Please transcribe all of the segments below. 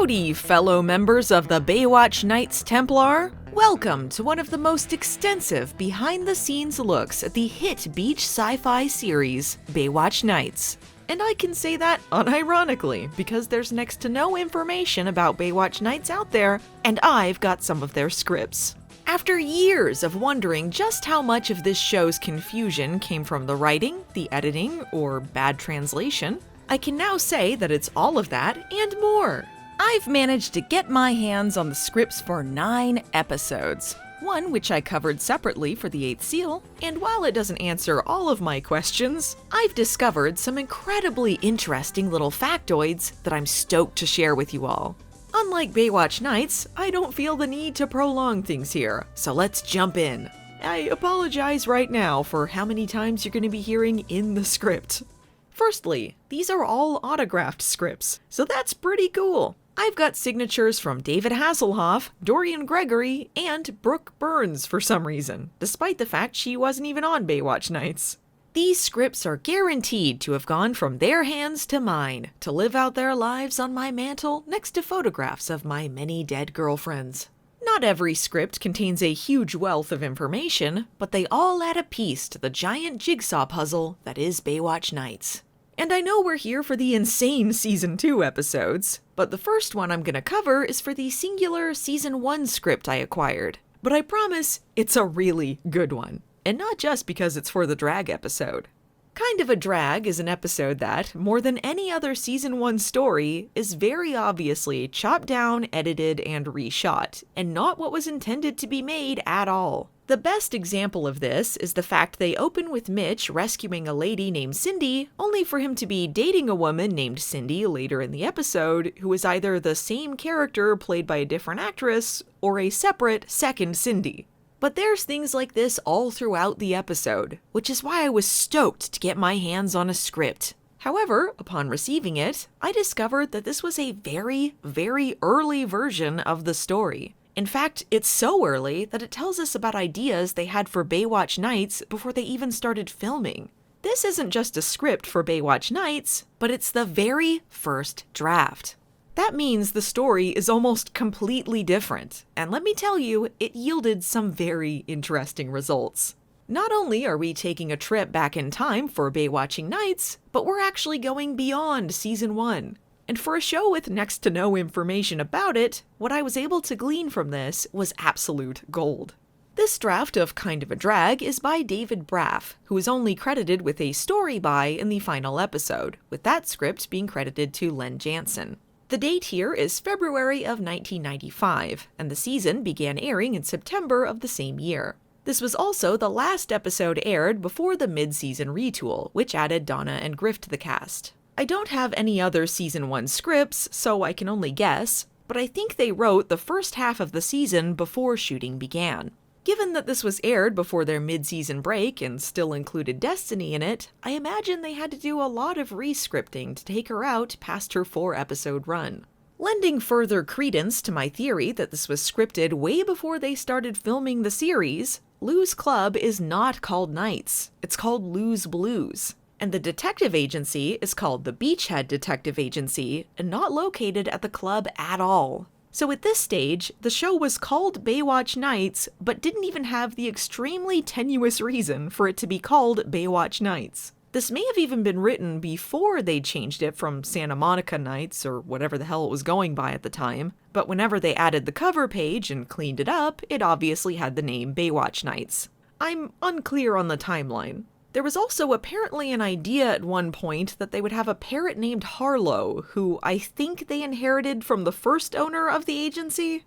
Howdy, fellow members of the Baywatch Nights Templar! Welcome to one of the most extensive behind-the-scenes looks at the hit beach sci-fi series, Baywatch Nights. And I can say that unironically, because there's next to no information about Baywatch Nights out there, and I've got some of their scripts. After years of wondering just how much of this show's confusion came from the writing, the editing, or bad translation, I can now say that it's all of that and more. I've managed to get my hands on the scripts for 9 episodes, one which I covered separately for the 8th Seal, and while it doesn't answer all of my questions, I've discovered some incredibly interesting little factoids that I'm stoked to share with you all. Unlike Baywatch Nights, I don't feel the need to prolong things here, so let's jump in. I apologize right now for how many times you're going to be hearing "in the script." Firstly, these are all autographed scripts, so that's pretty cool. I've got signatures from David Hasselhoff, Dorian Gregory, and Brooke Burns for some reason, despite the fact she wasn't even on Baywatch Nights. These scripts are guaranteed to have gone from their hands to mine, to live out their lives on my mantle next to photographs of my many dead girlfriends. Not every script contains a huge wealth of information, but they all add a piece to the giant jigsaw puzzle that is Baywatch Nights. And I know we're here for the insane Season 2 episodes, but the first one I'm gonna cover is for the singular Season 1 script I acquired. But I promise, it's a really good one. And not just because it's for the drag episode. Kind of a Drag is an episode that, more than any other Season 1 story, is very obviously chopped down, edited, and reshot, and not what was intended to be made at all. The best example of this is the fact they open with Mitch rescuing a lady named Cindy, only for him to be dating a woman named Cindy later in the episode, who is either the same character played by a different actress, or a separate second Cindy. But there's things like this all throughout the episode, which is why I was stoked to get my hands on a script. However, upon receiving it, I discovered that this was a very, very early version of the story. In fact, it's so early that it tells us about ideas they had for Baywatch Nights before they even started filming. This isn't just a script for Baywatch Nights, but it's the very first draft. That means the story is almost completely different, and let me tell you, it yielded some very interesting results. Not only are we taking a trip back in time for Baywatching Nights, but we're actually going beyond Season 1. And for a show with next to no information about it, what I was able to glean from this was absolute gold. This draft of Kind of a Drag is by David Braff, who is only credited with a story by in the final episode, with that script being credited to Len Jansen. The date here is February of 1995, and the season began airing in September of the same year. This was also the last episode aired before the mid-season retool, which added Donna and Griff to the cast. I don't have any other Season 1 scripts, so I can only guess, but I think they wrote the first half of the season before shooting began. Given that this was aired before their mid-season break and still included Destiny in it, I imagine they had to do a lot of re-scripting to take her out past her 4-episode run. Lending further credence to my theory that this was scripted way before they started filming the series, Lou's Club is not called Nights, it's called Lou's Blues. And the detective agency is called the Beachhead Detective Agency, and not located at the club at all. So at this stage, the show was called Baywatch Nights, but didn't even have the extremely tenuous reason for it to be called Baywatch Nights. This may have even been written before they changed it from Santa Monica Nights, or whatever the hell it was going by at the time, but whenever they added the cover page and cleaned it up, it obviously had the name Baywatch Nights. I'm unclear on the timeline. There was also apparently an idea at one point that they would have a parrot named Harlow, who I think they inherited from the first owner of the agency.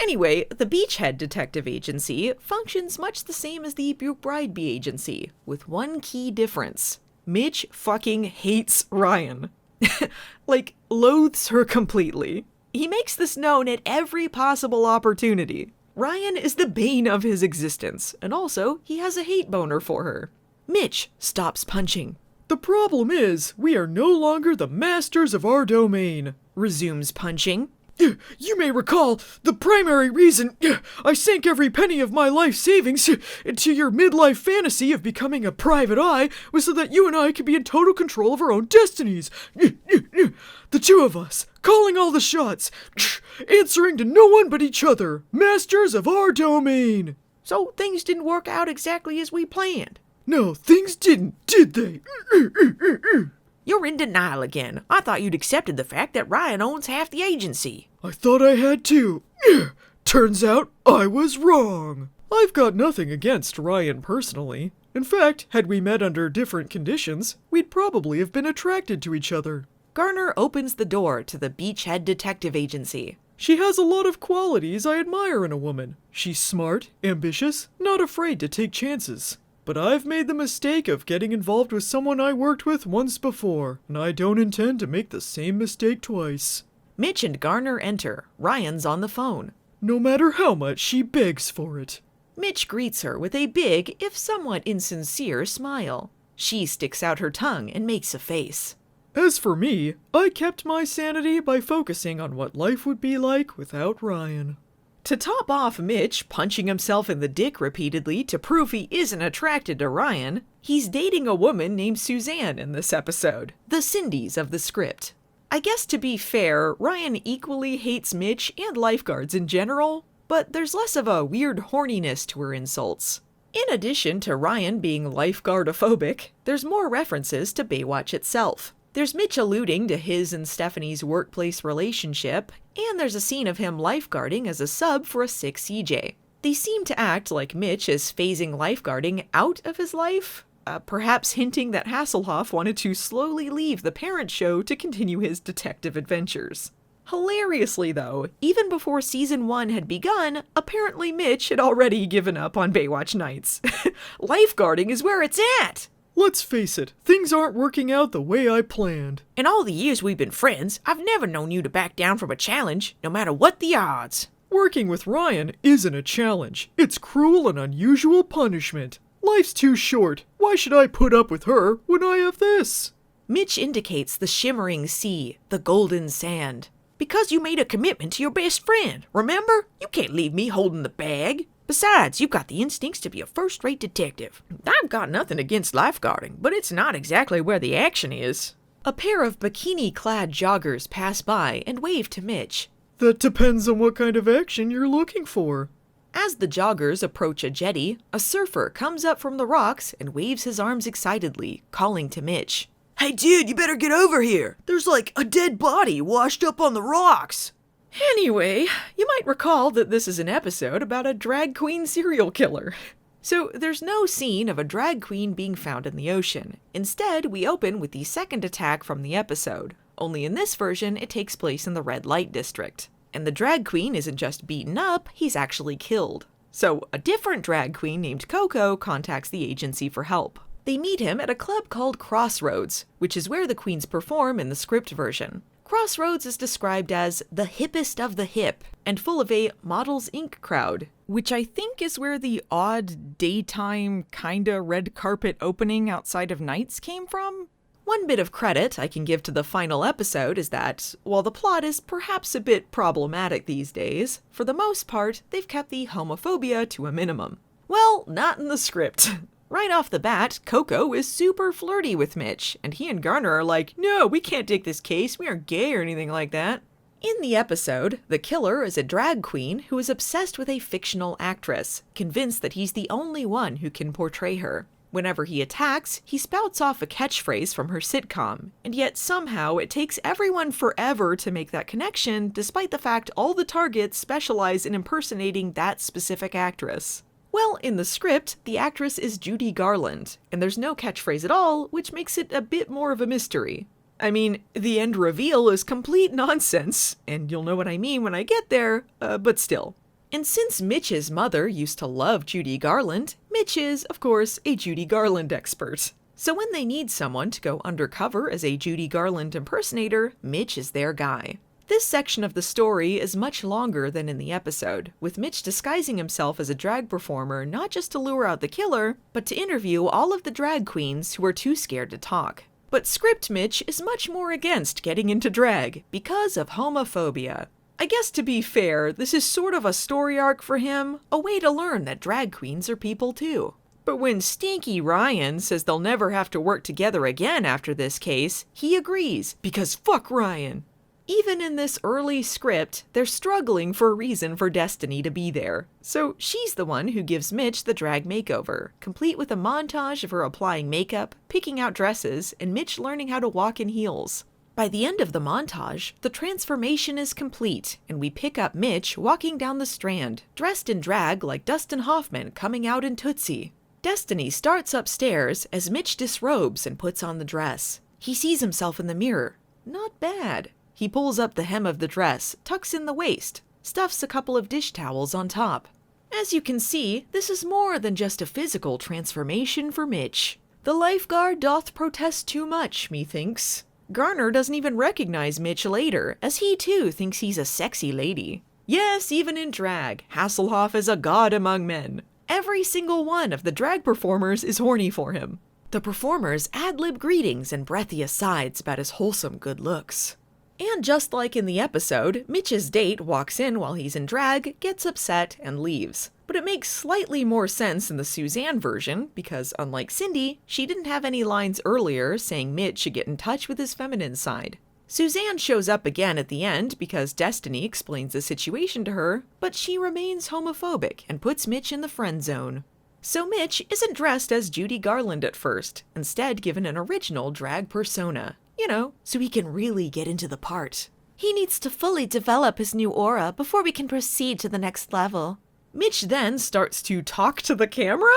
Anyway, the Beachhead Detective Agency functions much the same as the Bride-Bee Agency, with one key difference. Mitch fucking hates Ryan. Like, loathes her completely. He makes this known at every possible opportunity. Ryan is the bane of his existence, and also, he has a hate boner for her. Mitch stops punching. "The problem is, we are no longer the masters of our domain," resumes punching. You may recall the primary reason I sank every penny of my life savings into your midlife fantasy of becoming a private eye was so that you and I could be in total control of our own destinies. The two of us, calling all the shots, answering to no one but each other, masters of our domain. So things didn't work out exactly as we planned. No, things didn't, did they? You're in denial again. I thought you'd accepted the fact that Ryan owns half the agency. I thought I had too. Turns out I was wrong. I've got nothing against Ryan personally. In fact, had we met under different conditions, we'd probably have been attracted to each other. Garner opens the door to the Beachhead Detective Agency. She has a lot of qualities I admire in a woman. She's smart, ambitious, not afraid to take chances. But I've made the mistake of getting involved with someone I worked with once before, and I don't intend to make the same mistake twice. Mitch and Garner enter. Ryan's on the phone. No matter how much she begs for it. Mitch greets her with a big, if somewhat insincere, smile. She sticks out her tongue and makes a face. As for me, I kept my sanity by focusing on what life would be like without Ryan. To top off Mitch punching himself in the dick repeatedly to prove he isn't attracted to Ryan, he's dating a woman named Suzanne in this episode, the Cindys of the script. I guess to be fair, Ryan equally hates Mitch and lifeguards in general, but there's less of a weird horniness to her insults. In addition to Ryan being lifeguardophobic, there's more references to Baywatch itself. There's Mitch alluding to his and Stephanie's workplace relationship, and there's a scene of him lifeguarding as a sub for a sick CJ. They seem to act like Mitch is phasing lifeguarding out of his life, perhaps hinting that Hasselhoff wanted to slowly leave the parent show to continue his detective adventures. Hilariously though, even before season 1 had begun, apparently Mitch had already given up on Baywatch Nights. Lifeguarding is where it's at! Let's face it, things aren't working out the way I planned. In all the years we've been friends, I've never known you to back down from a challenge, no matter what the odds. Working with Ryan isn't a challenge. It's cruel and unusual punishment. Life's too short. Why should I put up with her when I have this? Mitch indicates the shimmering sea, the golden sand. Because you made a commitment to your best friend, remember? You can't leave me holding the bag. Besides, you've got the instincts to be a first-rate detective. I've got nothing against lifeguarding, but it's not exactly where the action is. A pair of bikini-clad joggers pass by and wave to Mitch. That depends on what kind of action you're looking for. As the joggers approach a jetty, a surfer comes up from the rocks and waves his arms excitedly, calling to Mitch. Hey dude, you better get over here. There's like a dead body washed up on the rocks. Anyway, you might recall that this is an episode about a drag queen serial killer. So there's no scene of a drag queen being found in the ocean. Instead, we open with the second attack from the episode. Only in this version, it takes place in the red light district. And the drag queen isn't just beaten up, he's actually killed. So a different drag queen named Coco contacts the agency for help. They meet him at a club called Crossroads, which is where the queens perform in the script version. Crossroads is described as the hippest of the hip and full of a Models Inc. crowd, which I think is where the odd daytime kinda red carpet opening outside of Nights came from. One bit of credit I can give to the final episode is that, while the plot is perhaps a bit problematic these days, for the most part, they've kept the homophobia to a minimum. Well, not in the script. Right off the bat, Coco is super flirty with Mitch, and he and Garner are like, no, we can't take this case, we aren't gay or anything like that. In the episode, the killer is a drag queen who is obsessed with a fictional actress, convinced that he's the only one who can portray her. Whenever he attacks, he spouts off a catchphrase from her sitcom, and yet somehow it takes everyone forever to make that connection, despite the fact all the targets specialize in impersonating that specific actress. Well, in the script, the actress is Judy Garland, and there's no catchphrase at all, which makes it a bit more of a mystery. I mean, the end reveal is complete nonsense, and you'll know what I mean when I get there, but still. And since Mitch's mother used to love Judy Garland, Mitch is, of course, a Judy Garland expert. So when they need someone to go undercover as a Judy Garland impersonator, Mitch is their guy. This section of the story is much longer than in the episode, with Mitch disguising himself as a drag performer not just to lure out the killer, but to interview all of the drag queens who are too scared to talk. But script Mitch is much more against getting into drag because of homophobia. I guess to be fair, this is sort of a story arc for him, a way to learn that drag queens are people too. But when Stinky Ryan says they'll never have to work together again after this case, he agrees, because fuck Ryan. Even in this early script, they're struggling for a reason for Destiny to be there. So she's the one who gives Mitch the drag makeover, complete with a montage of her applying makeup, picking out dresses, and Mitch learning how to walk in heels. By the end of the montage, the transformation is complete, and we pick up Mitch walking down the Strand, dressed in drag like Dustin Hoffman coming out in Tootsie. Destiny starts upstairs as Mitch disrobes and puts on the dress. He sees himself in the mirror. Not bad. He pulls up the hem of the dress, tucks in the waist, stuffs a couple of dish towels on top. As you can see, this is more than just a physical transformation for Mitch. The lifeguard doth protest too much, methinks. Garner doesn't even recognize Mitch later, as he too thinks he's a sexy lady. Yes, even in drag, Hasselhoff is a god among men. Every single one of the drag performers is horny for him. The performers ad-lib greetings and breathy asides about his wholesome good looks. And just like in the episode, Mitch's date walks in while he's in drag, gets upset, and leaves. But it makes slightly more sense in the Suzanne version, because unlike Cindy, she didn't have any lines earlier saying Mitch should get in touch with his feminine side. Suzanne shows up again at the end because Destiny explains the situation to her, but she remains homophobic and puts Mitch in the friend zone. So Mitch isn't dressed as Judy Garland at first, instead given an original drag persona. You know, so he can really get into the part. He needs to fully develop his new aura before we can proceed to the next level. Mitch then starts to talk to the camera?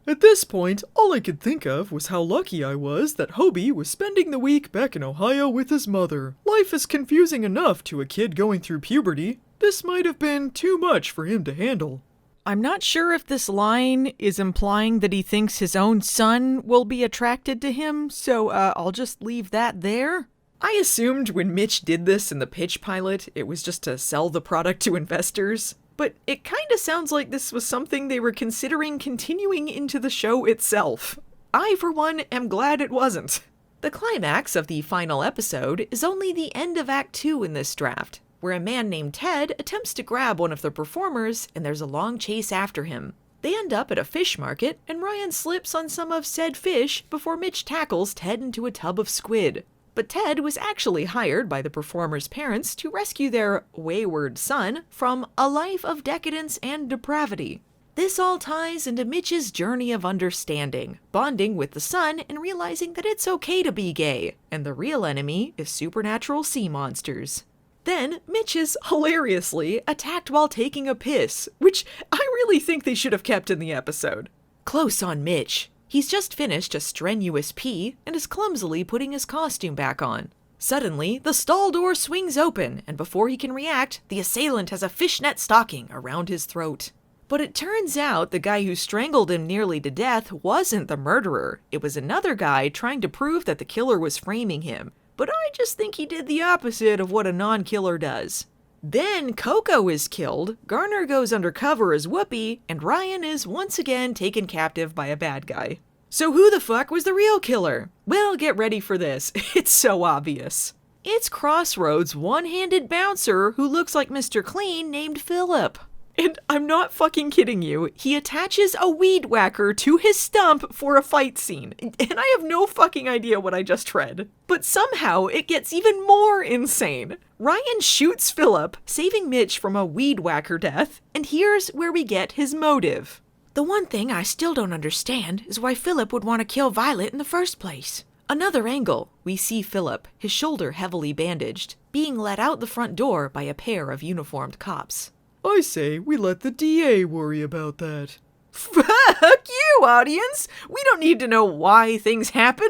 At this point, all I could think of was how lucky I was that Hobie was spending the week back in Ohio with his mother. Life is confusing enough to a kid going through puberty. This might have been too much for him to handle. I'm not sure if this line is implying that he thinks his own son will be attracted to him, so I'll just leave that there. I assumed when Mitch did this in the pitch pilot, it was just to sell the product to investors. But it kinda sounds like this was something they were considering continuing into the show itself. I, for one, am glad it wasn't. The climax of the final episode is only the end of Act 2 in this draft, where a man named Ted attempts to grab one of the performers and there's a long chase after him. They end up at a fish market and Ryan slips on some of said fish before Mitch tackles Ted into a tub of squid. But Ted was actually hired by the performers' parents to rescue their wayward son from a life of decadence and depravity. This all ties into Mitch's journey of understanding, bonding with the son and realizing that it's okay to be gay, and the real enemy is supernatural sea monsters. Then, Mitch is hilariously attacked while taking a piss, which I really think they should have kept in the episode. Close on Mitch. He's just finished a strenuous pee and is clumsily putting his costume back on. Suddenly, the stall door swings open, and before he can react, the assailant has a fishnet stocking around his throat. But it turns out the guy who strangled him nearly to death wasn't the murderer. It was another guy trying to prove that the killer was framing him. But I just think he did the opposite of what a non-killer does. Then Coco is killed, Garner goes undercover as Whoopi, and Ryan is once again taken captive by a bad guy. So who the fuck was the real killer? Well, get ready for this. It's so obvious. It's Crossroads' one-handed bouncer who looks like Mr. Clean named Philip. And I'm not fucking kidding you, he attaches a weed whacker to his stump for a fight scene. And I have no fucking idea what I just read. But somehow it gets even more insane. Ryan shoots Philip, saving Mitch from a weed whacker death, and here's where we get his motive. The one thing I still don't understand is why Philip would want to kill Violet in the first place. Another angle, we see Philip, his shoulder heavily bandaged, being let out the front door by a pair of uniformed cops. I say we let the DA worry about that. Fuck you, audience! We don't need to know why things happen.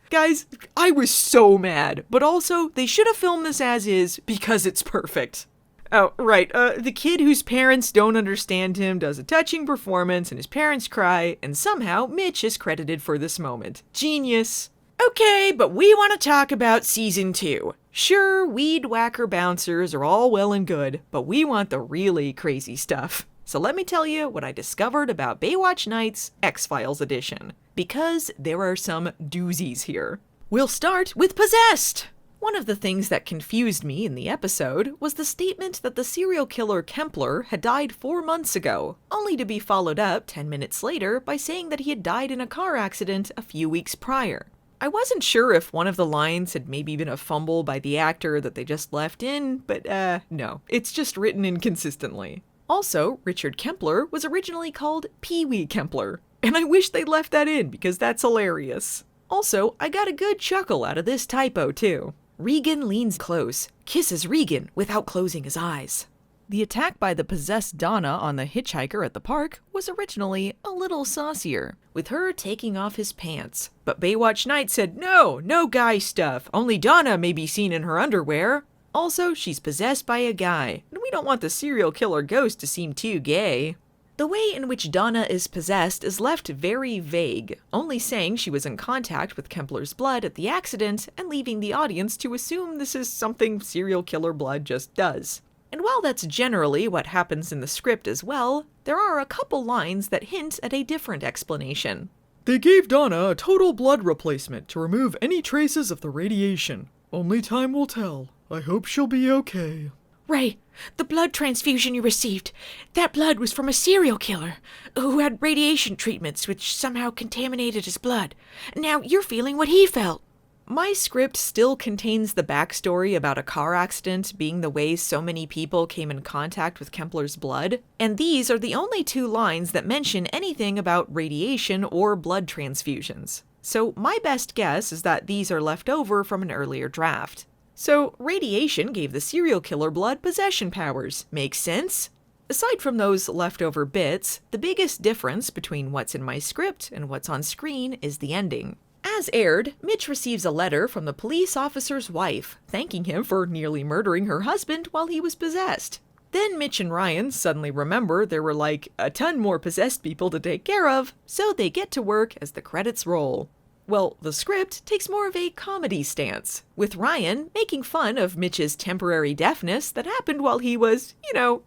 Guys, I was so mad, but also they should have filmed this as is because it's perfect. Oh, right, the kid whose parents don't understand him does a touching performance and his parents cry, and somehow Mitch is credited for this moment. Genius. Okay, but we want to talk about season 2. Sure, weed whacker bouncers are all well and good, but we want the really crazy stuff. So let me tell you what I discovered about Baywatch Nights X-Files edition, because there are some doozies here. We'll start with Possessed! One of the things that confused me in the episode was the statement that the serial killer Kempler had died 4 months ago, only to be followed up 10 minutes later by saying that he had died in a car accident a few weeks prior. I wasn't sure if one of the lines had maybe been a fumble by the actor that they just left in, but no, it's just written inconsistently. Also, Richard Kempler was originally called Pee Wee Kempler, and I wish they'd left that in because that's hilarious. Also, I got a good chuckle out of this typo too. Regan leans close, kisses Regan without closing his eyes. The attack by the possessed Donna on the hitchhiker at the park was originally a little saucier, with her taking off his pants. But Baywatch Nights said, no guy stuff, only Donna may be seen in her underwear. Also, she's possessed by a guy, and we don't want the serial killer ghost to seem too gay. The way in which Donna is possessed is left very vague, only saying she was in contact with Kempler's blood at the accident and leaving the audience to assume this is something serial killer blood just does. And while that's generally what happens in the script as well, there are a couple lines that hint at a different explanation. They gave Donna a total blood replacement to remove any traces of the radiation. Only time will tell. I hope she'll be okay. Ray, the blood transfusion you received, that blood was from a serial killer who had radiation treatments which somehow contaminated his blood. Now you're feeling what he felt. My script still contains the backstory about a car accident being the way so many people came in contact with Kempler's blood, and these are the only 2 lines that mention anything about radiation or blood transfusions. So my best guess is that these are left over from an earlier draft. So, radiation gave the serial killer blood possession powers. Makes sense? Aside from those leftover bits, the biggest difference between what's in my script and what's on screen is the ending. As aired, Mitch receives a letter from the police officer's wife, thanking him for nearly murdering her husband while he was possessed. Then Mitch and Ryan suddenly remember there were like a ton more possessed people to take care of, so they get to work as the credits roll. Well, the script takes more of a comedy stance, with Ryan making fun of Mitch's temporary deafness that happened while he was,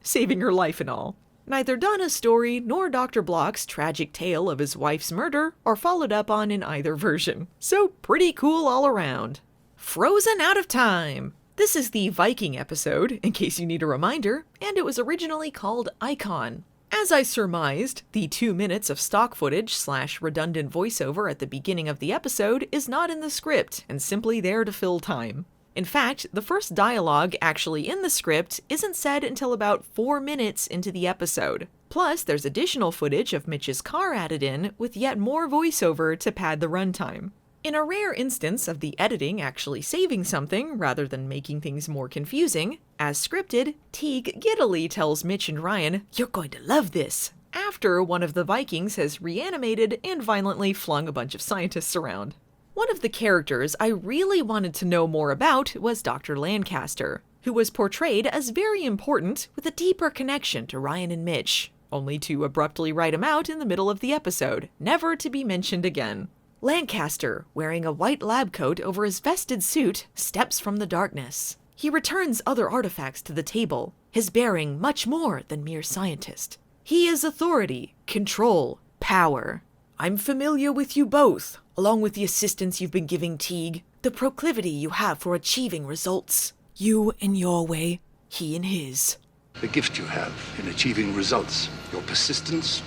saving her life and all. Neither Donna's story nor Dr. Block's tragic tale of his wife's murder are followed up on in either version, so pretty cool all around. Frozen out of time! This is the Viking episode, in case you need a reminder, and it was originally called Icon. As I surmised, the 2 minutes of stock footage / redundant voiceover at the beginning of the episode is not in the script and simply there to fill time. In fact, the first dialogue actually in the script isn't said until about 4 minutes into the episode. Plus, there's additional footage of Mitch's car added in with yet more voiceover to pad the runtime. In a rare instance of the editing actually saving something rather than making things more confusing, as scripted, Teague giddily tells Mitch and Ryan, "You're going to love this," after one of the Vikings has reanimated and violently flung a bunch of scientists around. One of the characters I really wanted to know more about was Dr. Lancaster, who was portrayed as very important with a deeper connection to Ryan and Mitch, only to abruptly write him out in the middle of the episode, never to be mentioned again. Lancaster, wearing a white lab coat over his vested suit, steps from the darkness. He returns other artifacts to the table, his bearing much more than mere scientist. He is authority, control, power. I'm familiar with you both, along with the assistance you've been giving Teague, the proclivity you have for achieving results. You in your way, he in his. The gift you have in achieving results, your persistence,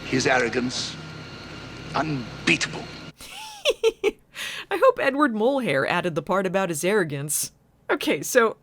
his arrogance, unbeatable. I hope Edward Molehair added the part about his arrogance. Okay, so,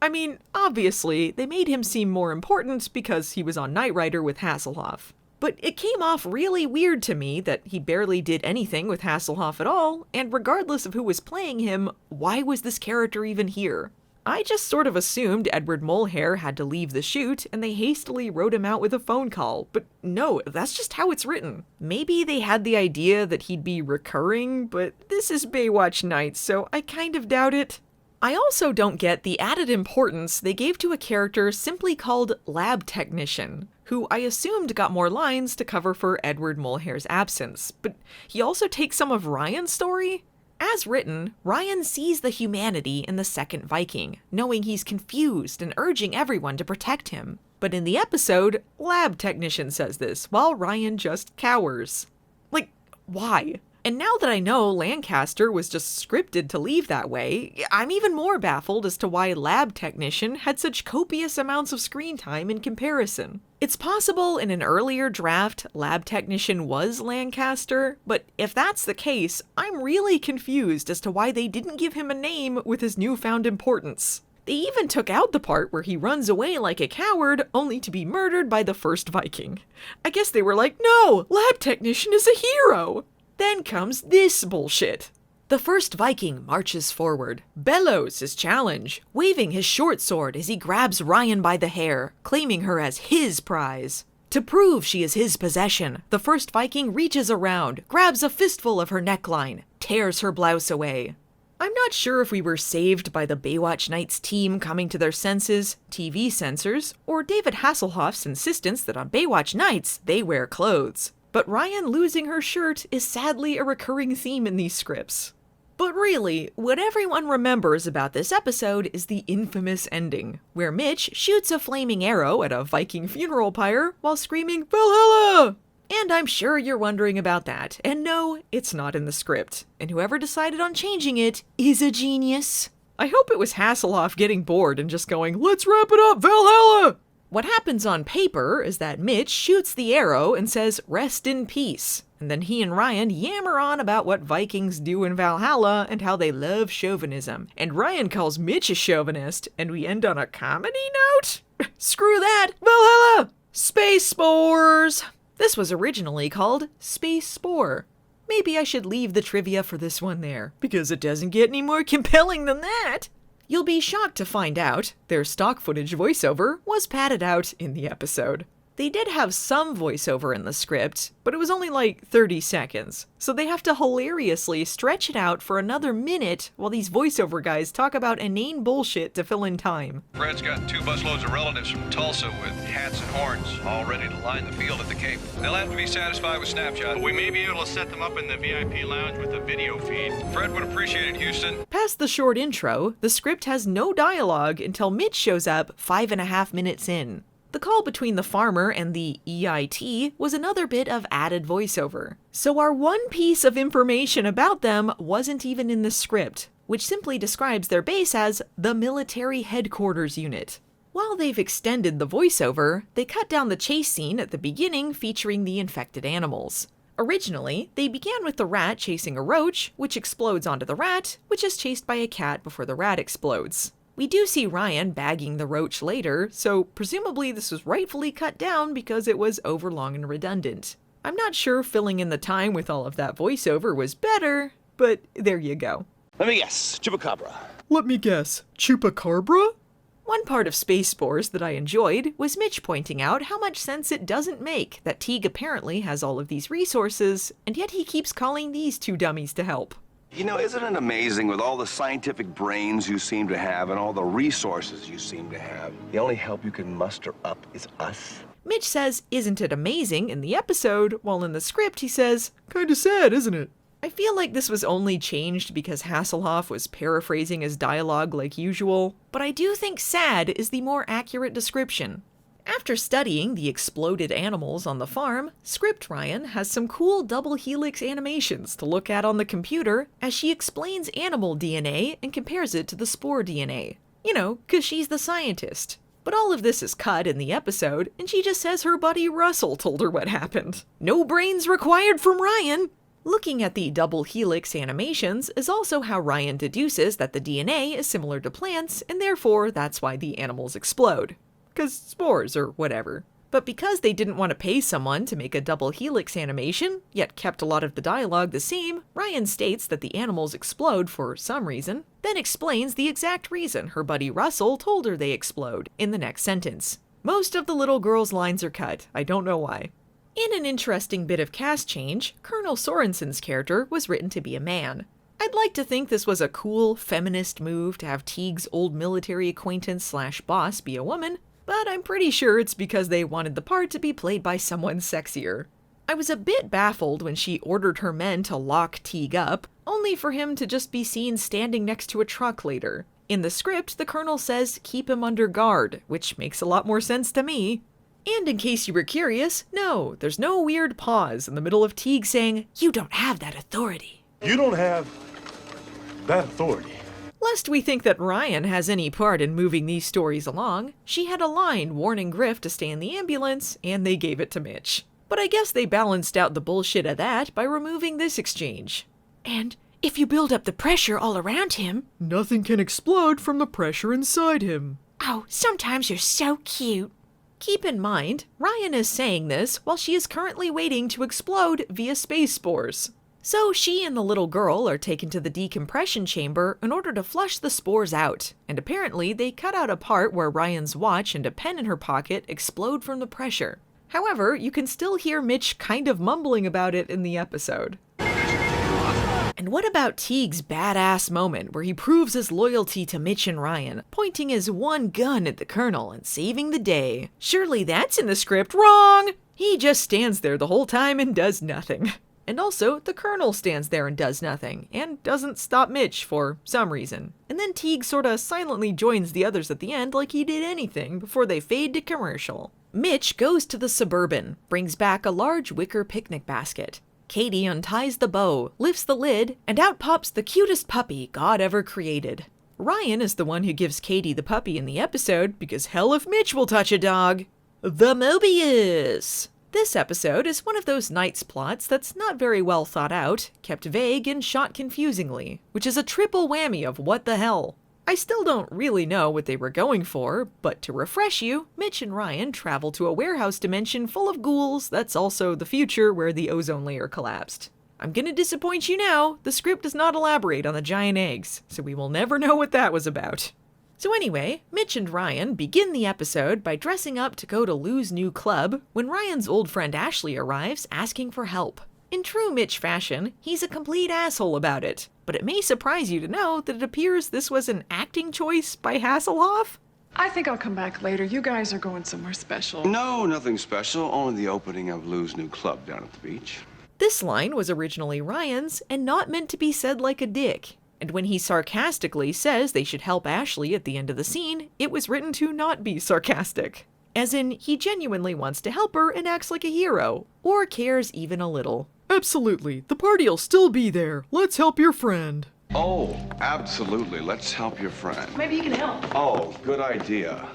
obviously, they made him seem more important because he was on Knight Rider with Hasselhoff. But it came off really weird to me that he barely did anything with Hasselhoff at all, and regardless of who was playing him, why was this character even here? I just sort of assumed Edward Molehair had to leave the shoot and they hastily wrote him out with a phone call, but no, that's just how it's written. Maybe they had the idea that he'd be recurring, but this is Baywatch Nights, so I kind of doubt it. I also don't get the added importance they gave to a character simply called Lab Technician, who I assumed got more lines to cover for Edward Molehair's absence, but he also takes some of Ryan's story? As written, Ryan sees the humanity in the second Viking, knowing he's confused and urging everyone to protect him. But in the episode, Lab Technician says this, while Ryan just cowers. Like, why? And now that I know Lancaster was just scripted to leave that way, I'm even more baffled as to why Lab Technician had such copious amounts of screen time in comparison. It's possible in an earlier draft, Lab Technician was Lancaster, but if that's the case, I'm really confused as to why they didn't give him a name with his newfound importance. They even took out the part where he runs away like a coward, only to be murdered by the first Viking. I guess they were like, no, Lab Technician is a hero! Then comes this bullshit. The first Viking marches forward, bellows his challenge, waving his short sword as he grabs Ryan by the hair, claiming her as his prize. To prove she is his possession, the first Viking reaches around, grabs a fistful of her neckline, tears her blouse away. I'm not sure if we were saved by the Baywatch Nights team coming to their senses, TV censors, or David Hasselhoff's insistence that on Baywatch Nights they wear clothes. But Ryan losing her shirt is sadly a recurring theme in these scripts. But really, what everyone remembers about this episode is the infamous ending, where Mitch shoots a flaming arrow at a Viking funeral pyre while screaming, Valhalla! And I'm sure you're wondering about that, and no, it's not in the script, and whoever decided on changing it is a genius. I hope it was Hasselhoff getting bored and just going, let's wrap it up, Valhalla! What happens on paper is that Mitch shoots the arrow and says, rest in peace. And then he and Ryan yammer on about what Vikings do in Valhalla and how they love chauvinism. And Ryan calls Mitch a chauvinist, and we end on a comedy note? Screw that! Valhalla! Space Spores! This was originally called Space Spore. Maybe I should leave the trivia for this one there, because it doesn't get any more compelling than that. You'll be shocked to find out their stock footage voiceover was padded out in the episode. They did have some voiceover in the script, but it was only like 30 seconds, so they have to hilariously stretch it out for another minute while these voiceover guys talk about inane bullshit to fill in time. Fred's got 2 busloads of relatives from Tulsa with hats and horns, all ready to line the field at the Cape. They'll have to be satisfied with snapshots, but we may be able to set them up in the VIP lounge with a video feed. Fred would appreciate it, Houston. Past the short intro, the script has no dialogue until Mitch shows up 5.5 minutes in. The call between the farmer and the EIT was another bit of added voiceover. So our one piece of information about them wasn't even in the script, which simply describes their base as the Military Headquarters Unit. While they've extended the voiceover, they cut down the chase scene at the beginning featuring the infected animals. Originally, they began with the rat chasing a roach, which explodes onto the rat, which is chased by a cat before the rat explodes. We do see Ryan bagging the roach later, so presumably this was rightfully cut down because it was overlong and redundant. I'm not sure filling in the time with all of that voiceover was better, but there you go. Let me guess, Chupacabra. Let me guess, Chupacabra? One part of Space Spores that I enjoyed was Mitch pointing out how much sense it doesn't make that Teague apparently has all of these resources, and yet he keeps calling these 2 dummies to help. You know, isn't it amazing with all the scientific brains you seem to have and all the resources you seem to have, the only help you can muster up is us? Mitch says, isn't it amazing in the episode, while in the script he says, Kinda sad, isn't it? I feel like this was only changed because Hasselhoff was paraphrasing his dialogue like usual, but I do think sad is the more accurate description. After studying the exploded animals on the farm, Script Ryan has some cool double helix animations to look at on the computer as she explains animal DNA and compares it to the spore DNA. You know, 'cause she's the scientist. But all of this is cut in the episode, and she just says her buddy Russell told her what happened. No brains required from Ryan! Looking at the double helix animations is also how Ryan deduces that the DNA is similar to plants, and therefore that's why the animals explode. 'Cause spores or whatever. But because they didn't want to pay someone to make a double helix animation, yet kept a lot of the dialogue the same, Ryan states that the animals explode for some reason, then explains the exact reason her buddy Russell told her they explode in the next sentence. Most of the little girl's lines are cut, I don't know why. In an interesting bit of cast change, Colonel Sorensen's character was written to be a man. I'd like to think this was a cool, feminist move to have Teague's old military acquaintance/boss be a woman, but I'm pretty sure it's because they wanted the part to be played by someone sexier. I was a bit baffled when she ordered her men to lock Teague up, only for him to just be seen standing next to a truck later. In the script, the colonel says keep him under guard, which makes a lot more sense to me. And in case you were curious, no, there's no weird pause in the middle of Teague saying, You don't have that authority. You don't have that authority. lest we think that Ryan has any part in moving these stories along, she had a line warning Griff to stay in the ambulance, and they gave it to Mitch. But I guess they balanced out the bullshit of that by removing this exchange. And if you build up the pressure all around him... Nothing can explode from the pressure inside him. Oh, sometimes you're so cute. Keep in mind, Ryan is saying this while she is currently waiting to explode via space spores. So she and the little girl are taken to the decompression chamber in order to flush the spores out, and apparently they cut out a part where Ryan's watch and a pen in her pocket explode from the pressure. However, you can still hear Mitch kind of mumbling about it in the episode. And what about Teague's badass moment where he proves his loyalty to Mitch and Ryan, pointing his one gun at the Colonel and saving the day? Surely that's in the script. Wrong! He just stands there the whole time and does nothing. And also, the Colonel stands there and does nothing, and doesn't stop Mitch for some reason. And then Teague sorta silently joins the others at the end like he did anything before they fade to commercial. Mitch goes to the Suburban, brings back a large wicker picnic basket. Katie unties the bow, lifts the lid, and out pops the cutest puppy God ever created. Ryan is the one who gives Katie the puppy in the episode because hell if Mitch will touch a dog. The Mobius! This episode is one of those Nights plots that's not very well thought out, kept vague, and shot confusingly, which is a triple whammy of what the hell. I still don't really know what they were going for, but to refresh you, Mitch and Ryan travel to a warehouse dimension full of ghouls that's also the future where the ozone layer collapsed. I'm gonna disappoint you now, the script does not elaborate on the giant eggs, so we will never know what that was about. So anyway, Mitch and Ryan begin the episode by dressing up to go to Lou's new club when Ryan's old friend Ashley arrives asking for help. In true Mitch fashion, he's a complete asshole about it, but it may surprise you to know that it appears this was an acting choice by Hasselhoff. I think I'll come back later. You guys are going somewhere special. No, nothing special. Only the opening of Lou's new club down at the beach. This line was originally Ryan's and not meant to be said like a dick. And when he sarcastically says they should help Ashley at the end of the scene, it was written to not be sarcastic. As in, he genuinely wants to help her and acts like a hero, or cares even a little. Absolutely. The party'll still be there. Let's help your friend. Oh, absolutely. Let's help your friend. Maybe you can help. Oh, good idea.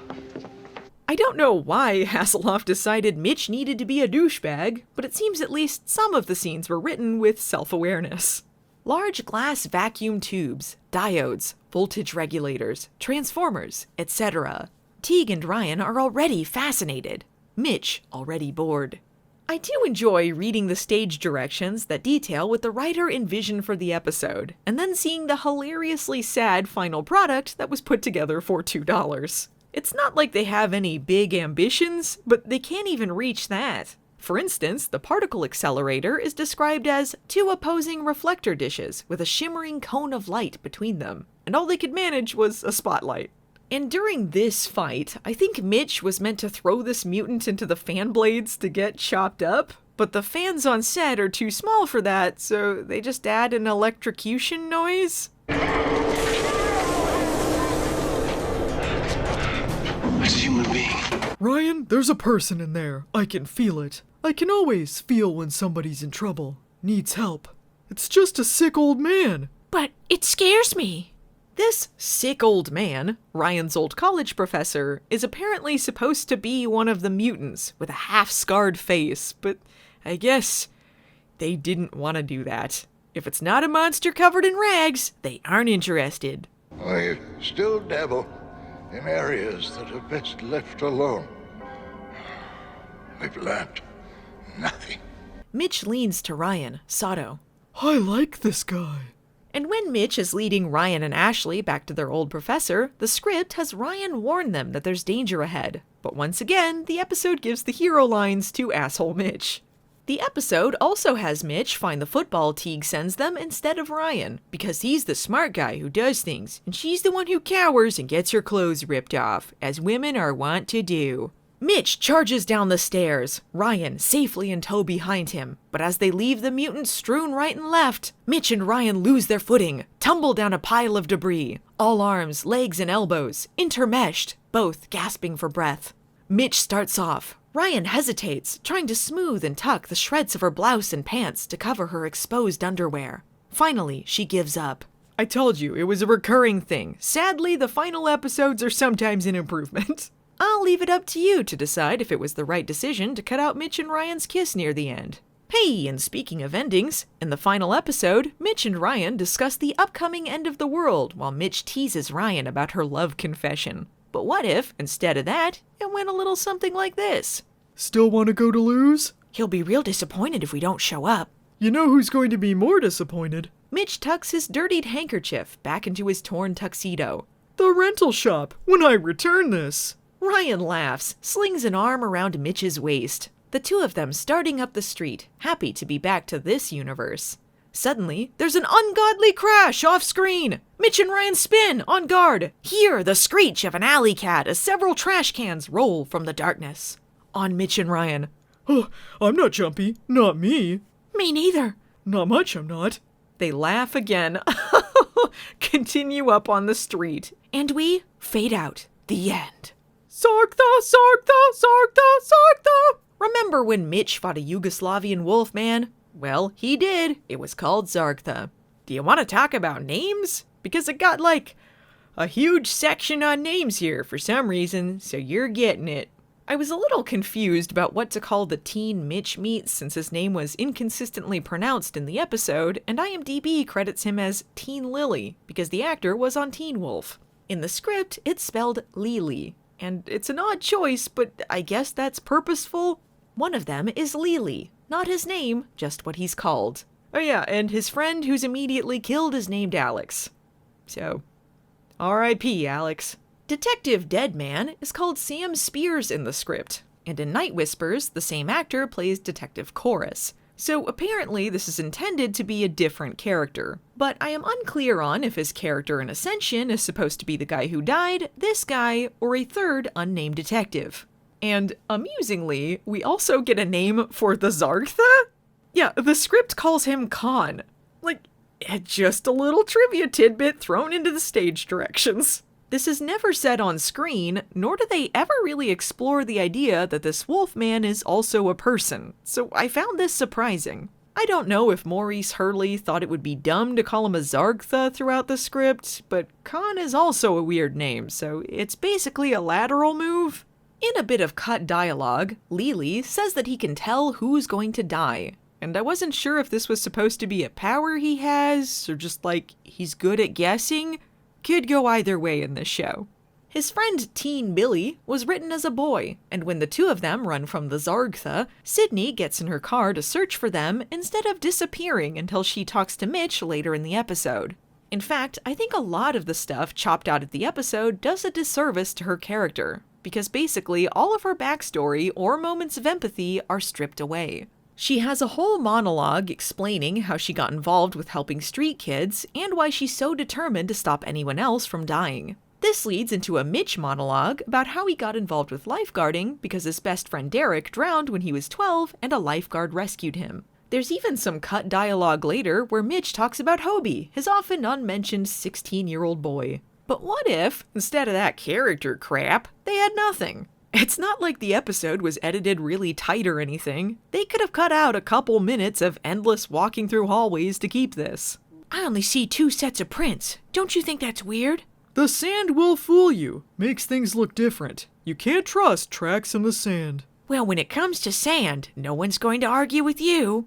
I don't know why Hasselhoff decided Mitch needed to be a douchebag, but it seems at least some of the scenes were written with self-awareness. Large glass vacuum tubes, diodes, voltage regulators, transformers, etc. Teague and Ryan are already fascinated. Mitch already bored. I do enjoy reading the stage directions that detail what the writer envisioned for the episode, and then seeing the hilariously sad final product that was put together for $2. It's not like they have any big ambitions, but they can't even reach that. For instance, the particle accelerator is described as 2 opposing reflector dishes with a shimmering cone of light between them, and all they could manage was a spotlight. And during this fight, I think Mitch was meant to throw this mutant into the fan blades to get chopped up, but the fans on set are too small for that, so they just add an electrocution noise. It's a human being. Ryan, there's a person in there. I can feel it. I can always feel when somebody's in trouble, needs help. It's just a sick old man. But it scares me. This sick old man, Ryan's old college professor, is apparently supposed to be one of the mutants with a half-scarred face, but I guess they didn't want to do that. If it's not a monster covered in rags, they aren't interested. I still dabble in areas that are best left alone. I've learned nothing. Mitch leans to Ryan, Sato. I like this guy. And when Mitch is leading Ryan and Ashley back to their old professor, the script has Ryan warn them that there's danger ahead. But once again, the episode gives the hero lines to asshole Mitch. The episode also has Mitch find the football Teague sends them instead of Ryan, because he's the smart guy who does things, and she's the one who cowers and gets her clothes ripped off, as women are wont to do. Mitch charges down the stairs, Ryan safely in tow behind him, but as they leave the mutants strewn right and left, Mitch and Ryan lose their footing, tumble down a pile of debris, all arms, legs, and elbows, intermeshed, both gasping for breath. Mitch starts off, Ryan hesitates, trying to smooth and tuck the shreds of her blouse and pants to cover her exposed underwear. Finally, she gives up. I told you, it was a recurring thing. Sadly, the final episodes are sometimes an improvement. I'll leave it up to you to decide if it was the right decision to cut out Mitch and Ryan's kiss near the end. Hey, and speaking of endings, in the final episode, Mitch and Ryan discuss the upcoming end of the world while Mitch teases Ryan about her love confession. But what if, instead of that, it went a little something like this? Still want to go to Lou's? He'll be real disappointed if we don't show up. You know who's going to be more disappointed? Mitch tucks his dirtied handkerchief back into his torn tuxedo. The rental shop, when I return this. Ryan laughs, slings an arm around Mitch's waist. The two of them starting up the street, happy to be back to this universe. Suddenly, there's an ungodly crash off-screen. Mitch and Ryan spin, on guard. Hear the screech of an alley cat as several trash cans roll from the darkness. On Mitch and Ryan. Oh, I'm not jumpy. Not me. Me neither. Not much, I'm not. They laugh again. Continue up on the street. And we fade out. The end. Sarktha, Sarktha, Sarktha, Sarktha. Remember when Mitch fought a Yugoslavian wolf man? Well, he did. It was called Zarktha. Do you want to talk about names? Because it got like a huge section on names here for some reason, so you're getting it. I was a little confused about what to call the teen Mitch meet since his name was inconsistently pronounced in the episode, and IMDb credits him as Teen Lily because the actor was on Teen Wolf. In the script, it's spelled Lily, and it's an odd choice, but I guess that's purposeful. One of them is Lily, not his name, just what he's called. Oh yeah, and his friend who's immediately killed is named Alex. So, R.I.P. Alex. Detective Deadman is called Sam Spears in the script, and in Night Whispers, the same actor plays Detective Chorus. So apparently this is intended to be a different character, but I am unclear on if his character in Ascension is supposed to be the guy who died, this guy, or a third unnamed detective. And amusingly, we also get a name for the Zarktha? Yeah, the script calls him Khan. Like, just a little trivia tidbit thrown into the stage directions. This is never said on screen, nor do they ever really explore the idea that this wolf man is also a person, so I found this surprising. I don't know if Maurice Hurley thought it would be dumb to call him a Zarktha throughout the script, but Khan is also a weird name, so it's basically a lateral move. In a bit of cut dialogue, Lily says that he can tell who's going to die, and I wasn't sure if this was supposed to be a power he has, or just like, he's good at guessing. Could go either way in this show. His friend Teen Billy was written as a boy, and when the two of them run from the Zarktha, Sydney gets in her car to search for them instead of disappearing until she talks to Mitch later in the episode. In fact, I think a lot of the stuff chopped out of the episode does a disservice to her character, because basically all of her backstory or moments of empathy are stripped away. She has a whole monologue explaining how she got involved with helping street kids and why she's so determined to stop anyone else from dying. This leads into a Mitch monologue about how he got involved with lifeguarding because his best friend Derek drowned when he was 12 and a lifeguard rescued him. There's even some cut dialogue later where Mitch talks about Hobie, his often unmentioned 16-year-old boy. But what if, instead of that character crap, they had nothing? It's not like the episode was edited really tight or anything. They could have cut out a couple minutes of endless walking through hallways to keep this. I only see 2 sets of prints. Don't you think that's weird? The sand will fool you. Makes things look different. You can't trust tracks in the sand. Well, when it comes to sand, no one's going to argue with you.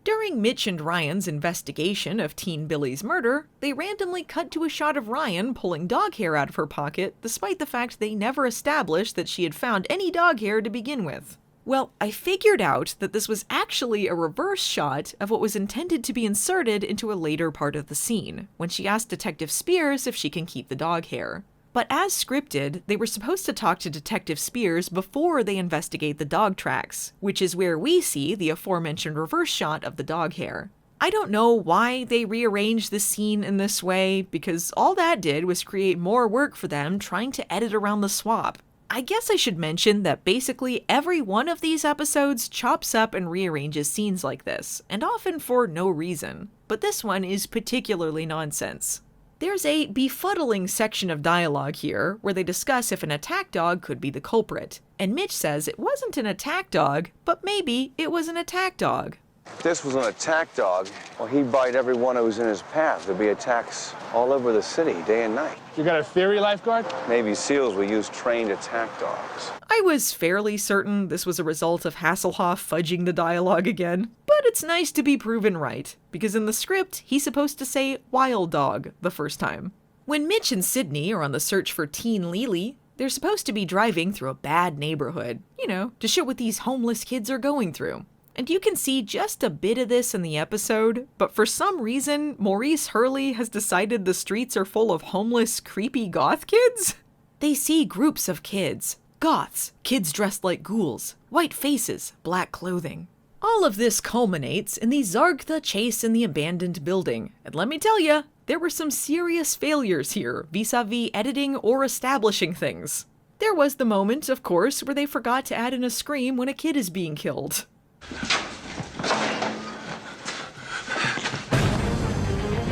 During Mitch and Ryan's investigation of Teen Billy's murder, they randomly cut to a shot of Ryan pulling dog hair out of her pocket, despite the fact they never established that she had found any dog hair to begin with. Well, I figured out that this was actually a reverse shot of what was intended to be inserted into a later part of the scene, when she asked Detective Spears if she can keep the dog hair. But as scripted, they were supposed to talk to Detective Spears before they investigate the dog tracks, which is where we see the aforementioned reverse shot of the dog hair. I don't know why they rearranged the scene in this way, because all that did was create more work for them trying to edit around the swap. I guess I should mention that basically every one of these episodes chops up and rearranges scenes like this, and often for no reason. But this one is particularly nonsense. There's a befuddling section of dialogue here where they discuss if an attack dog could be the culprit. And Mitch says it wasn't an attack dog, but maybe it was an attack dog. If this was an attack dog, well, he'd bite everyone who was in his path. There'd be attacks all over the city, day and night. You got a theory, lifeguard? Navy SEALs will use trained attack dogs. I was fairly certain this was a result of Hasselhoff fudging the dialogue again, but it's nice to be proven right, because in the script, he's supposed to say wild dog the first time. When Mitch and Sydney are on the search for teen Lily, they're supposed to be driving through a bad neighborhood, to show what these homeless kids are going through. And you can see just a bit of this in the episode, but for some reason, Maurice Hurley has decided the streets are full of homeless, creepy goth kids? They see groups of kids. Goths, kids dressed like ghouls, white faces, black clothing. All of this culminates in the Zargtha chase in the abandoned building. And let me tell ya, there were some serious failures here vis-a-vis editing or establishing things. There was the moment, of course, where they forgot to add in a scream when a kid is being killed.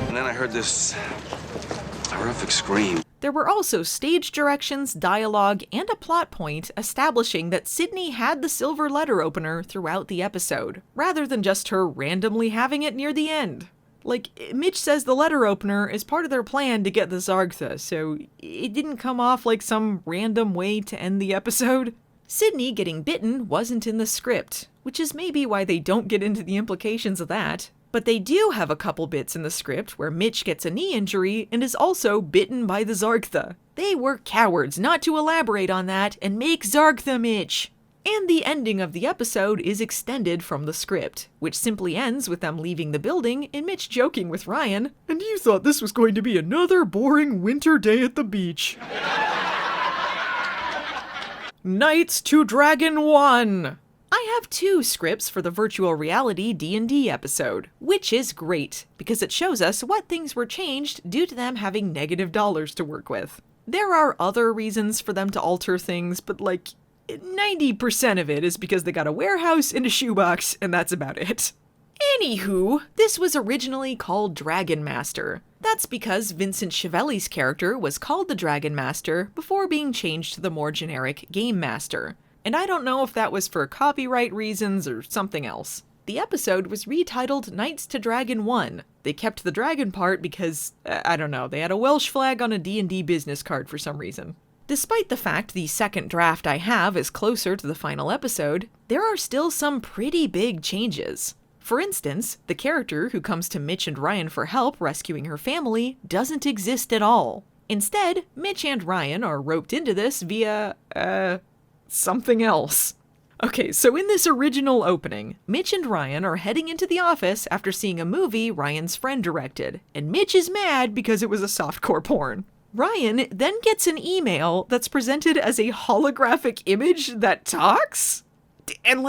And then I heard this horrific scream. There were also stage directions, dialogue, and a plot point establishing that Sydney had the silver letter opener throughout the episode, rather than just her randomly having it near the end. Like, Mitch says the letter opener is part of their plan to get the Zargtha, so it didn't come off like some random way to end the episode. Sydney getting bitten wasn't in the script, which is maybe why they don't get into the implications of that. But they do have a couple bits in the script where Mitch gets a knee injury and is also bitten by the Zargtha. They were cowards not to elaborate on that and make Zargtha Mitch. And the ending of the episode is extended from the script, which simply ends with them leaving the building and Mitch joking with Ryan, And you thought this was going to be another boring winter day at the beach. Nights to Dragon 1! I have 2 scripts for the virtual reality D&D episode, which is great, because it shows us what things were changed due to them having negative dollars to work with. There are other reasons for them to alter things, but 90% of it is because they got a warehouse and a shoebox, and that's about it. Anywho, this was originally called Dragon Master. That's because Vincent Schiavelli's character was called the Dragon Master before being changed to the more generic Game Master. And I don't know if that was for copyright reasons or something else. The episode was retitled Nights to Dragon 1. They kept the dragon part because, I don't know, they had a Welsh flag on a D&D business card for some reason. Despite the fact the second draft I have is closer to the final episode, there are still some pretty big changes. For instance, the character who comes to Mitch and Ryan for help rescuing her family doesn't exist at all. Instead, Mitch and Ryan are roped into this via, something else. Okay, so in this original opening, Mitch and Ryan are heading into the office after seeing a movie Ryan's friend directed, and Mitch is mad because it was a softcore porn. Ryan then gets an email that's presented as a holographic image that talks? And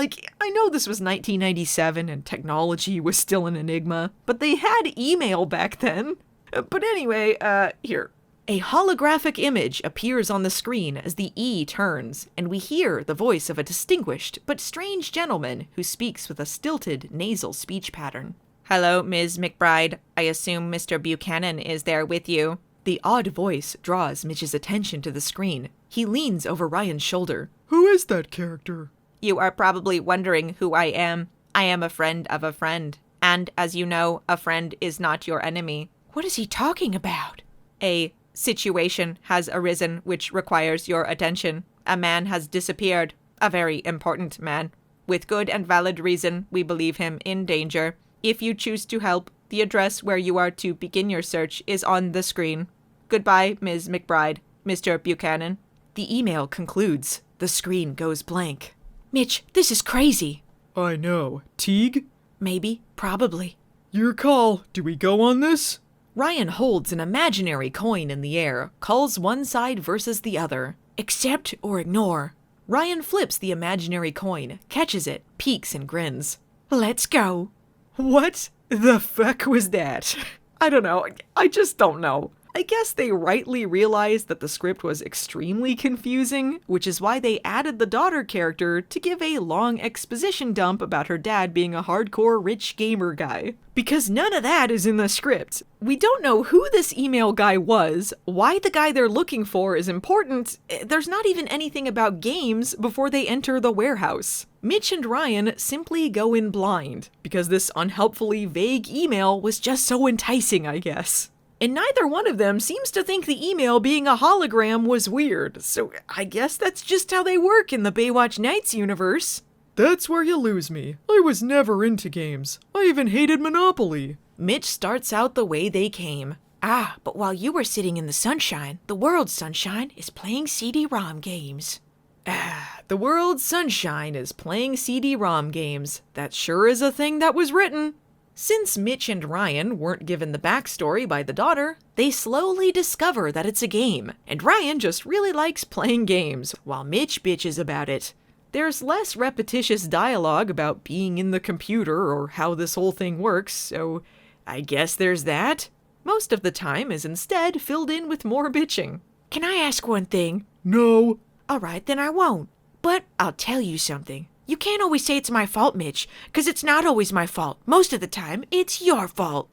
I know this was 1997 and technology was still an enigma, but they had email back then. But anyway, here. A holographic image appears on the screen as the E turns, and we hear the voice of a distinguished but strange gentleman who speaks with a stilted nasal speech pattern. "Hello, Ms. McBride. I assume Mr. Buchanan is there with you." The odd voice draws Mitch's attention to the screen. He leans over Ryan's shoulder. Who is that character? You are probably wondering who I am. I am a friend of a friend. And as you know, a friend is not your enemy. What is he talking about? A situation has arisen which requires your attention. A man has disappeared. A very important man. With good and valid reason, we believe him in danger. If you choose to help, the address where you are to begin your search is on the screen. Goodbye, Ms. McBride. Mr. Buchanan. The email concludes. The screen goes blank. Mitch, this is crazy. I know. Teague? Maybe. Probably. Your call. Do we go on this? Ryan holds an imaginary coin in the air, calls one side versus the other. Accept or ignore. Ryan flips the imaginary coin, catches it, peeks and grins. Let's go. What the fuck was that? I don't know. I just don't know. I guess they rightly realized that the script was extremely confusing, which is why they added the daughter character to give a long exposition dump about her dad being a hardcore rich gamer guy. Because none of that is in the script. We don't know who this email guy was, why the guy they're looking for is important. There's not even anything about games before they enter the warehouse. Mitch and Ryan simply go in blind, because this unhelpfully vague email was just so enticing, I guess. And neither one of them seems to think the email being a hologram was weird, so I guess that's just how they work in the Baywatch Nights universe. That's where you lose me. I was never into games. I even hated Monopoly. Mitch starts out the way they came. Ah, but while you were sitting in the sunshine, the world's sunshine is playing CD-ROM games. Ah, the world's sunshine is playing CD-ROM games. That sure is a thing that was written. Since Mitch and Ryan weren't given the backstory by the daughter, they slowly discover that it's a game, and Ryan just really likes playing games, while Mitch bitches about it. There's less repetitious dialogue about being in the computer or how this whole thing works, so I guess there's that. Most of the time is instead filled in with more bitching. Can I ask one thing? No. Alright, then I won't. But I'll tell you something. You can't always say it's my fault, Mitch, because it's not always my fault. Most of the time, it's your fault.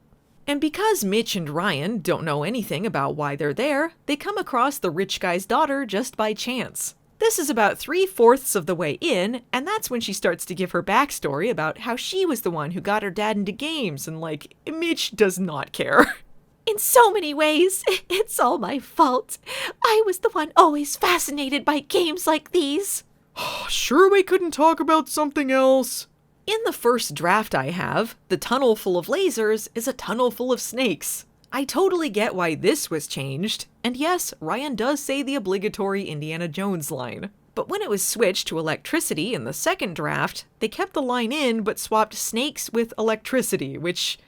And because Mitch and Ryan don't know anything about why they're there, they come across the rich guy's daughter just by chance. This is about 3/4 of the way in, and that's when she starts to give her backstory about how she was the one who got her dad into games, and Mitch does not care. In so many ways, it's all my fault. I was the one always fascinated by games like these. Sure we couldn't talk about something else? In the first draft I have, the tunnel full of lasers is a tunnel full of snakes. I totally get why this was changed, and yes, Ryan does say the obligatory Indiana Jones line. But when it was switched to electricity in the second draft, they kept the line in but swapped snakes with electricity, which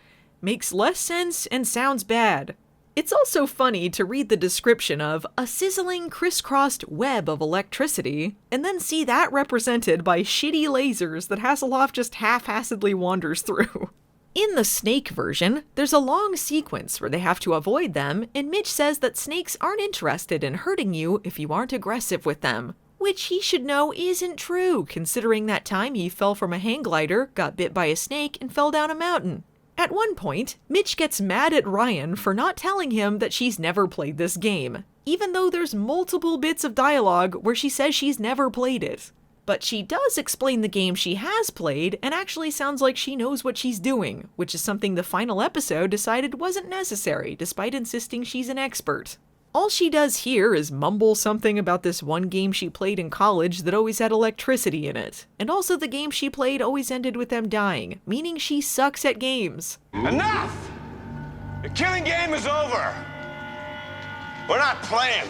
makes less sense and sounds bad. It's also funny to read the description of a sizzling crisscrossed web of electricity, and then see that represented by shitty lasers that Hasselhoff just half-assedly wanders through. In the snake version, there's a long sequence where they have to avoid them, and Mitch says that snakes aren't interested in hurting you if you aren't aggressive with them. Which he should know isn't true, considering that time he fell from a hang glider, got bit by a snake, and fell down a mountain. At one point, Mitch gets mad at Ryan for not telling him that she's never played this game, even though there's multiple bits of dialogue where she says she's never played it. But she does explain the game she has played and actually sounds like she knows what she's doing, which is something the final episode decided wasn't necessary, despite insisting she's an expert. All she does here is mumble something about this one game she played in college that always had electricity in it. And also the game she played always ended with them dying, meaning she sucks at games. Enough! The killing game is over. We're not playing.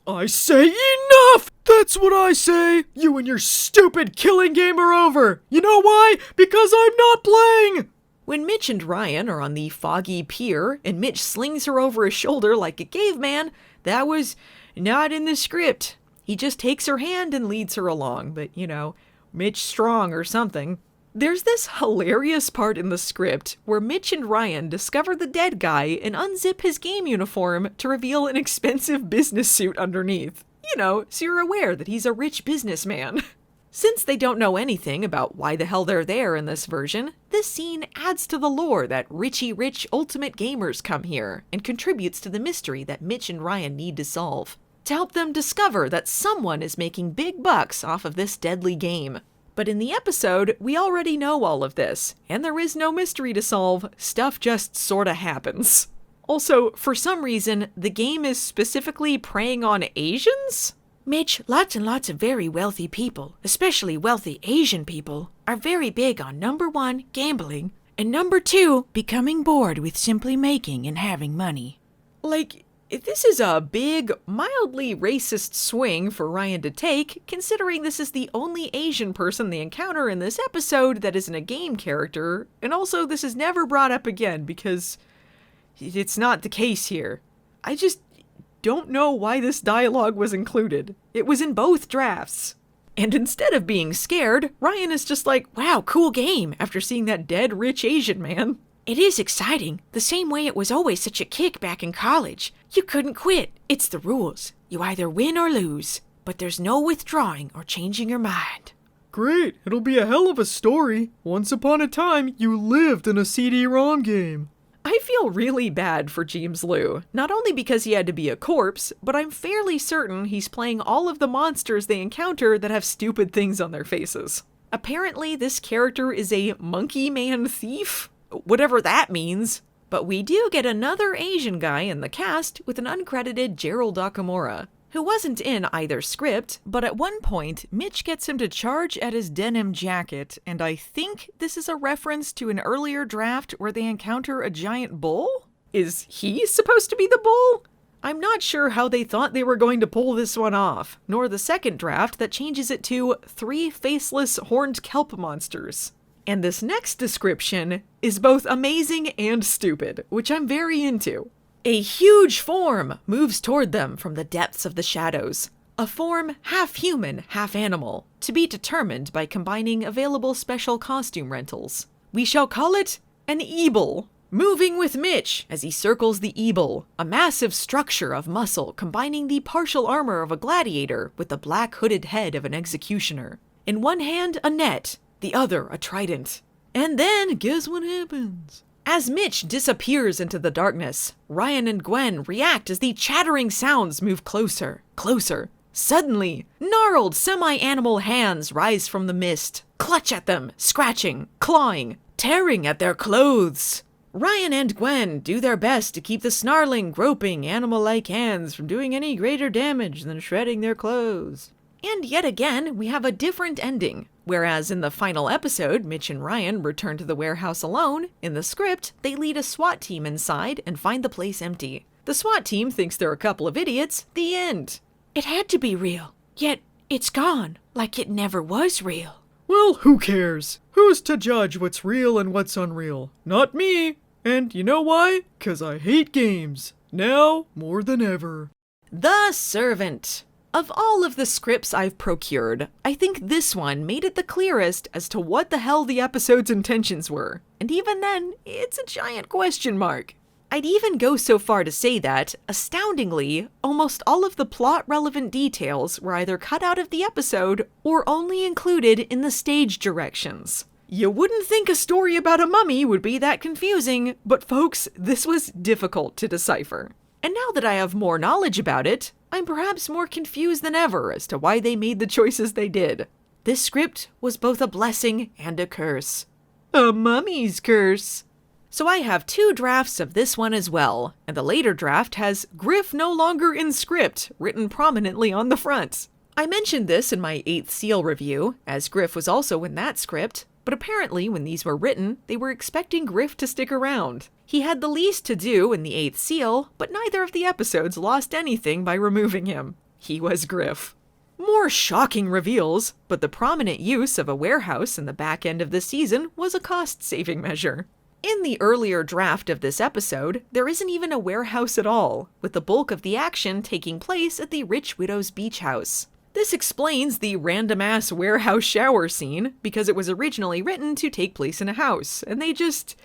I say enough! That's what I say! You and your stupid killing game are over! You know why? Because I'm not playing! When Mitch and Ryan are on the foggy pier, and Mitch slings her over his shoulder like a caveman, that was not in the script. He just takes her hand and leads her along, but Mitch strong or something. There's this hilarious part in the script where Mitch and Ryan discover the dead guy and unzip his game uniform to reveal an expensive business suit underneath. So you're aware that he's a rich businessman. Since they don't know anything about why the hell they're there in this version, this scene adds to the lore that richy rich ultimate gamers come here and contributes to the mystery that Mitch and Ryan need to solve, to help them discover that someone is making big bucks off of this deadly game. But in the episode, we already know all of this, and there is no mystery to solve, stuff just sorta happens. Also, for some reason, the game is specifically preying on Asians? Mitch, lots and lots of very wealthy people, especially wealthy Asian people, are very big on number 1, gambling, and number 2, becoming bored with simply making and having money. This is a big, mildly racist swing for Ryan to take, considering this is the only Asian person they encounter in this episode that isn't a game character, and also this is never brought up again because it's not the case here. I just don't know why this dialogue was included. It was in both drafts. And instead of being scared, Ryan is just like, wow, cool game, after seeing that dead rich Asian man. It is exciting, the same way it was always such a kick back in college. You couldn't quit. It's the rules. You either win or lose, but there's no withdrawing or changing your mind. Great, it'll be a hell of a story. Once upon a time, you lived in a CD-ROM game. I feel really bad for James Liu, not only because he had to be a corpse, but I'm fairly certain he's playing all of the monsters they encounter that have stupid things on their faces. Apparently, this character is a monkey man thief, whatever that means. But we do get another Asian guy in the cast with an uncredited Gerald Okamura, who wasn't in either script, but at one point, Mitch gets him to charge at his denim jacket, and I think this is a reference to an earlier draft where they encounter a giant bull? Is he supposed to be the bull? I'm not sure how they thought they were going to pull this one off, nor the second draft that changes it to 3 faceless horned kelp monsters. And this next description is both amazing and stupid, which I'm very into. A huge form moves toward them from the depths of the shadows. A form half human, half animal, to be determined by combining available special costume rentals. We shall call it an Eeble. Moving with Mitch as he circles the Eeble, a massive structure of muscle combining the partial armor of a gladiator with the black hooded head of an executioner. In one hand, a net, the other a trident. And then, guess what happens? As Mitch disappears into the darkness, Ryan and Gwen react as the chattering sounds move closer, closer. Suddenly, gnarled semi-animal hands rise from the mist, clutch at them, scratching, clawing, tearing at their clothes. Ryan and Gwen do their best to keep the snarling, groping, animal-like hands from doing any greater damage than shredding their clothes. And yet again, we have a different ending. Whereas in the final episode, Mitch and Ryan return to the warehouse alone, in the script, they lead a SWAT team inside and find the place empty. The SWAT team thinks they're a couple of idiots. The end. It had to be real, yet it's gone, like it never was real. Well, who cares? Who's to judge what's real and what's unreal? Not me. And you know why? 'Cause I hate games. Now, more than ever. The Servant. Of all of the scripts I've procured, I think this one made it the clearest as to what the hell the episode's intentions were. And even then, it's a giant question mark. I'd even go so far to say that, astoundingly, almost all of the plot-relevant details were either cut out of the episode or only included in the stage directions. You wouldn't think a story about a mummy would be that confusing, but folks, this was difficult to decipher. And now that I have more knowledge about it, I'm perhaps more confused than ever as to why they made the choices they did. This script was both a blessing and a curse. A mummy's curse. So I have 2 drafts of this one as well, and the later draft has Griff no longer in script written prominently on the front. I mentioned this in my 8th Seal review, as Griff was also in that script, but apparently when these were written, they were expecting Griff to stick around. He had the least to do in the 8th Seal, but neither of the episodes lost anything by removing him. He was Griff. More shocking reveals, but the prominent use of a warehouse in the back end of the season was a cost-saving measure. In the earlier draft of this episode, there isn't even a warehouse at all, with the bulk of the action taking place at the Rich Widow's beach house. This explains the random-ass warehouse shower scene, because it was originally written to take place in a house, and they just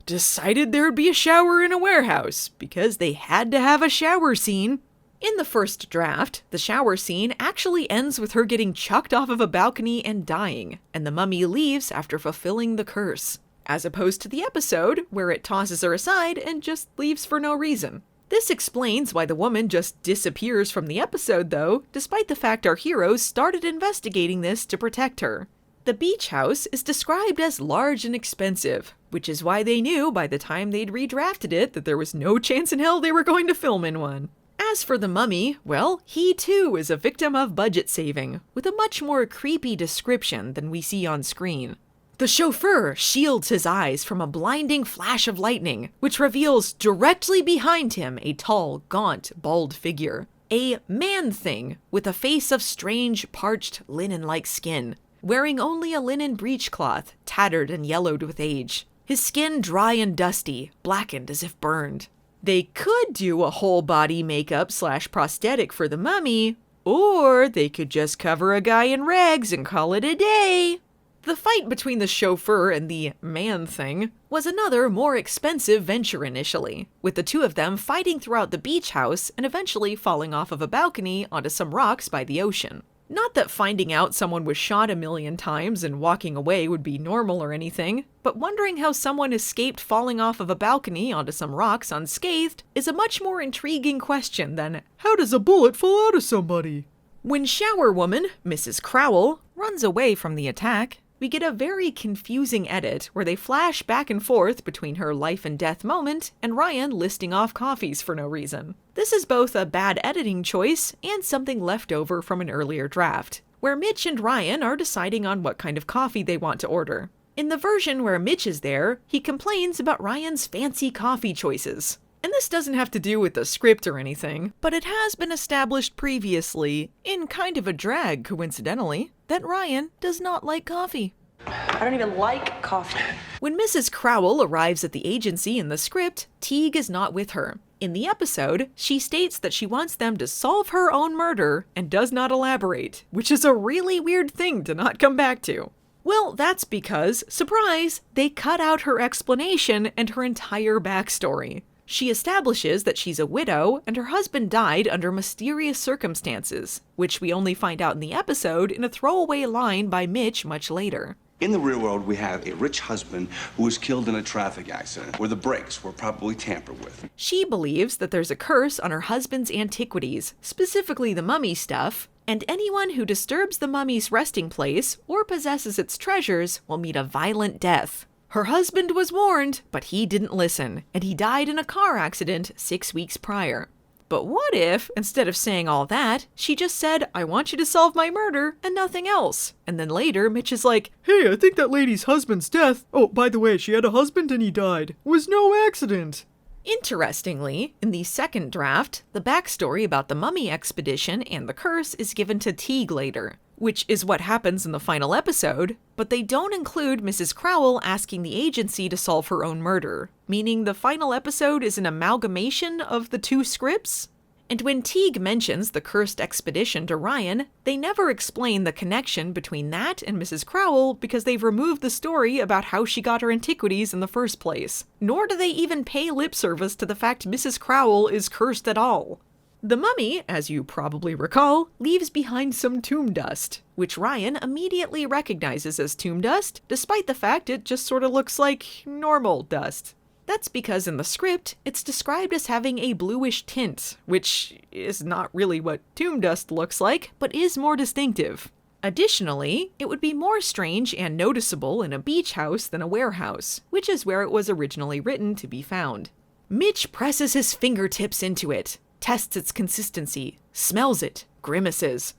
decided there would be a shower in a warehouse, because they had to have a shower scene. In the first draft, the shower scene actually ends with her getting chucked off of a balcony and dying, and the mummy leaves after fulfilling the curse, as opposed to the episode, where it tosses her aside and just leaves for no reason. This explains why the woman just disappears from the episode, though, despite the fact our heroes started investigating this to protect her. The beach house is described as large and expensive, which is why they knew by the time they'd redrafted it that there was no chance in hell they were going to film in one. As for the mummy, well, he too is a victim of budget saving, with a much more creepy description than we see on screen. The chauffeur shields his eyes from a blinding flash of lightning, which reveals directly behind him a tall, gaunt, bald figure. A man-thing with a face of strange, parched, linen-like skin, wearing only a linen breechcloth, tattered and yellowed with age. His skin dry and dusty, blackened as if burned. They could do a whole-body makeup/prosthetic for the mummy, or they could just cover a guy in rags and call it a day. The fight between the chauffeur and the man-thing was another, more expensive venture initially, with the two of them fighting throughout the beach house and eventually falling off of a balcony onto some rocks by the ocean. Not that finding out someone was shot a million times and walking away would be normal or anything, but wondering how someone escaped falling off of a balcony onto some rocks unscathed is a much more intriguing question than, how does a bullet fall out of somebody? When shower woman, Mrs. Crowell, runs away from the attack, we get a very confusing edit where they flash back and forth between her life and death moment and Ryan listing off coffees for no reason. This is both a bad editing choice and something left over from an earlier draft, where Mitch and Ryan are deciding on what kind of coffee they want to order. In the version where Mitch is there, he complains about Ryan's fancy coffee choices. And this doesn't have to do with the script or anything, but it has been established previously, in kind of a drag coincidentally, that Ryan does not like coffee. I don't even like coffee. When Mrs. Crowell arrives at the agency in the script, Teague is not with her. In the episode, she states that she wants them to solve her own murder and does not elaborate, which is a really weird thing to not come back to. Well, that's because, surprise, they cut out her explanation and her entire backstory. She establishes that she's a widow and her husband died under mysterious circumstances, which we only find out in the episode in a throwaway line by Mitch much later. In the real world, we have a rich husband who was killed in a traffic accident where the brakes were probably tampered with. She believes that there's a curse on her husband's antiquities, specifically the mummy stuff, and anyone who disturbs the mummy's resting place or possesses its treasures will meet a violent death. Her husband was warned, but he didn't listen, and he died in a car accident 6 weeks prior. But what if, instead of saying all that, she just said, "I want you to solve my murder," and nothing else? And then later, Mitch is like, "Hey, I think that lady's husband's death, oh, by the way, she had a husband and he died, was no accident." Interestingly, in the second draft, the backstory about the mummy expedition and the curse is given to Teague later, which is what happens in the final episode, but they don't include Mrs. Crowell asking the agency to solve her own murder, meaning the final episode is an amalgamation of the two scripts. And when Teague mentions the cursed expedition to Ryan, they never explain the connection between that and Mrs. Crowell because they've removed the story about how she got her antiquities in the first place, nor do they even pay lip service to the fact Mrs. Crowell is cursed at all. The mummy, as you probably recall, leaves behind some tomb dust, which Ryan immediately recognizes as tomb dust, despite the fact it just sort of looks like normal dust. That's because in the script, it's described as having a bluish tint, which is not really what tomb dust looks like, but is more distinctive. Additionally, it would be more strange and noticeable in a beach house than a warehouse, which is where it was originally written to be found. Mitch presses his fingertips into it, tests its consistency, smells it, grimaces.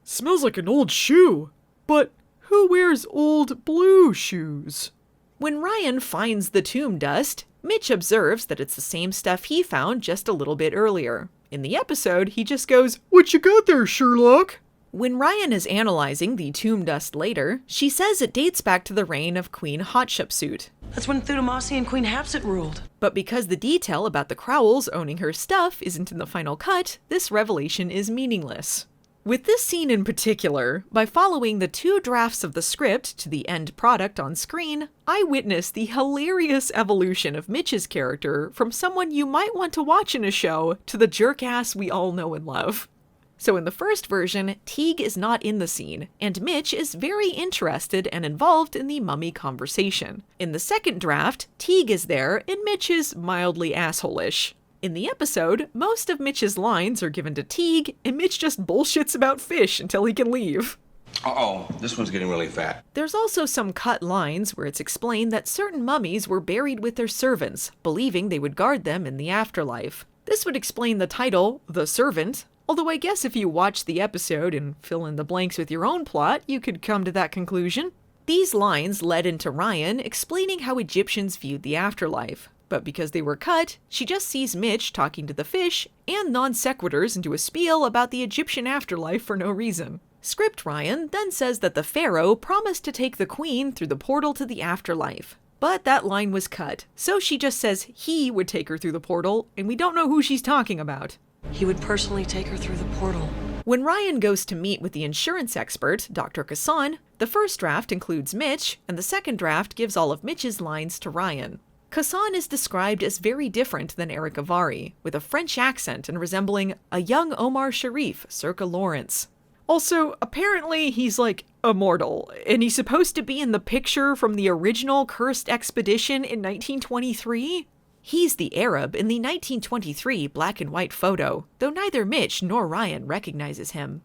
Smells like an old shoe. But who wears old blue shoes? When Ryan finds the tomb dust, Mitch observes that it's the same stuff he found just a little bit earlier. In the episode, he just goes, "What you got there, Sherlock?" When Ryan is analyzing the tomb dust later, she says it dates back to the reign of Queen Hatshepsut. That's when Thutmose and Queen Hapsit ruled. But because the detail about the Crowells owning her stuff isn't in the final cut, this revelation is meaningless. With this scene in particular, by following the two drafts of the script to the end product on screen, I witnessed the hilarious evolution of Mitch's character from someone you might want to watch in a show to the jerk-ass we all know and love. So in the first version, Teague is not in the scene, and Mitch is very interested and involved in the mummy conversation. In the second draft, Teague is there, and Mitch is mildly asshole-ish. In the episode, most of Mitch's lines are given to Teague, and Mitch just bullshits about fish until he can leave. Uh-oh, this one's getting really fat. There's also some cut lines where it's explained that certain mummies were buried with their servants, believing they would guard them in the afterlife. This would explain the title, The Servant, although I guess if you watch the episode and fill in the blanks with your own plot, you could come to that conclusion. These lines led into Ryan explaining how Egyptians viewed the afterlife. But because they were cut, she just sees Mitch talking to the fish and non sequiturs into a spiel about the Egyptian afterlife for no reason. Script Ryan then says that the pharaoh promised to take the queen through the portal to the afterlife. But that line was cut, so she just says he would take her through the portal, and we don't know who she's talking about. He would personally take her through the portal. When Ryan goes to meet with the insurance expert, Dr. Kassan, the first draft includes Mitch, and the second draft gives all of Mitch's lines to Ryan. Kassan is described as very different than Eric Avari, with a French accent and resembling a young Omar Sharif circa Lawrence. Also, apparently he's like immortal, and he's supposed to be in the picture from the original Cursed Expedition in 1923. He's the Arab in the 1923 black and white photo, though neither Mitch nor Ryan recognizes him.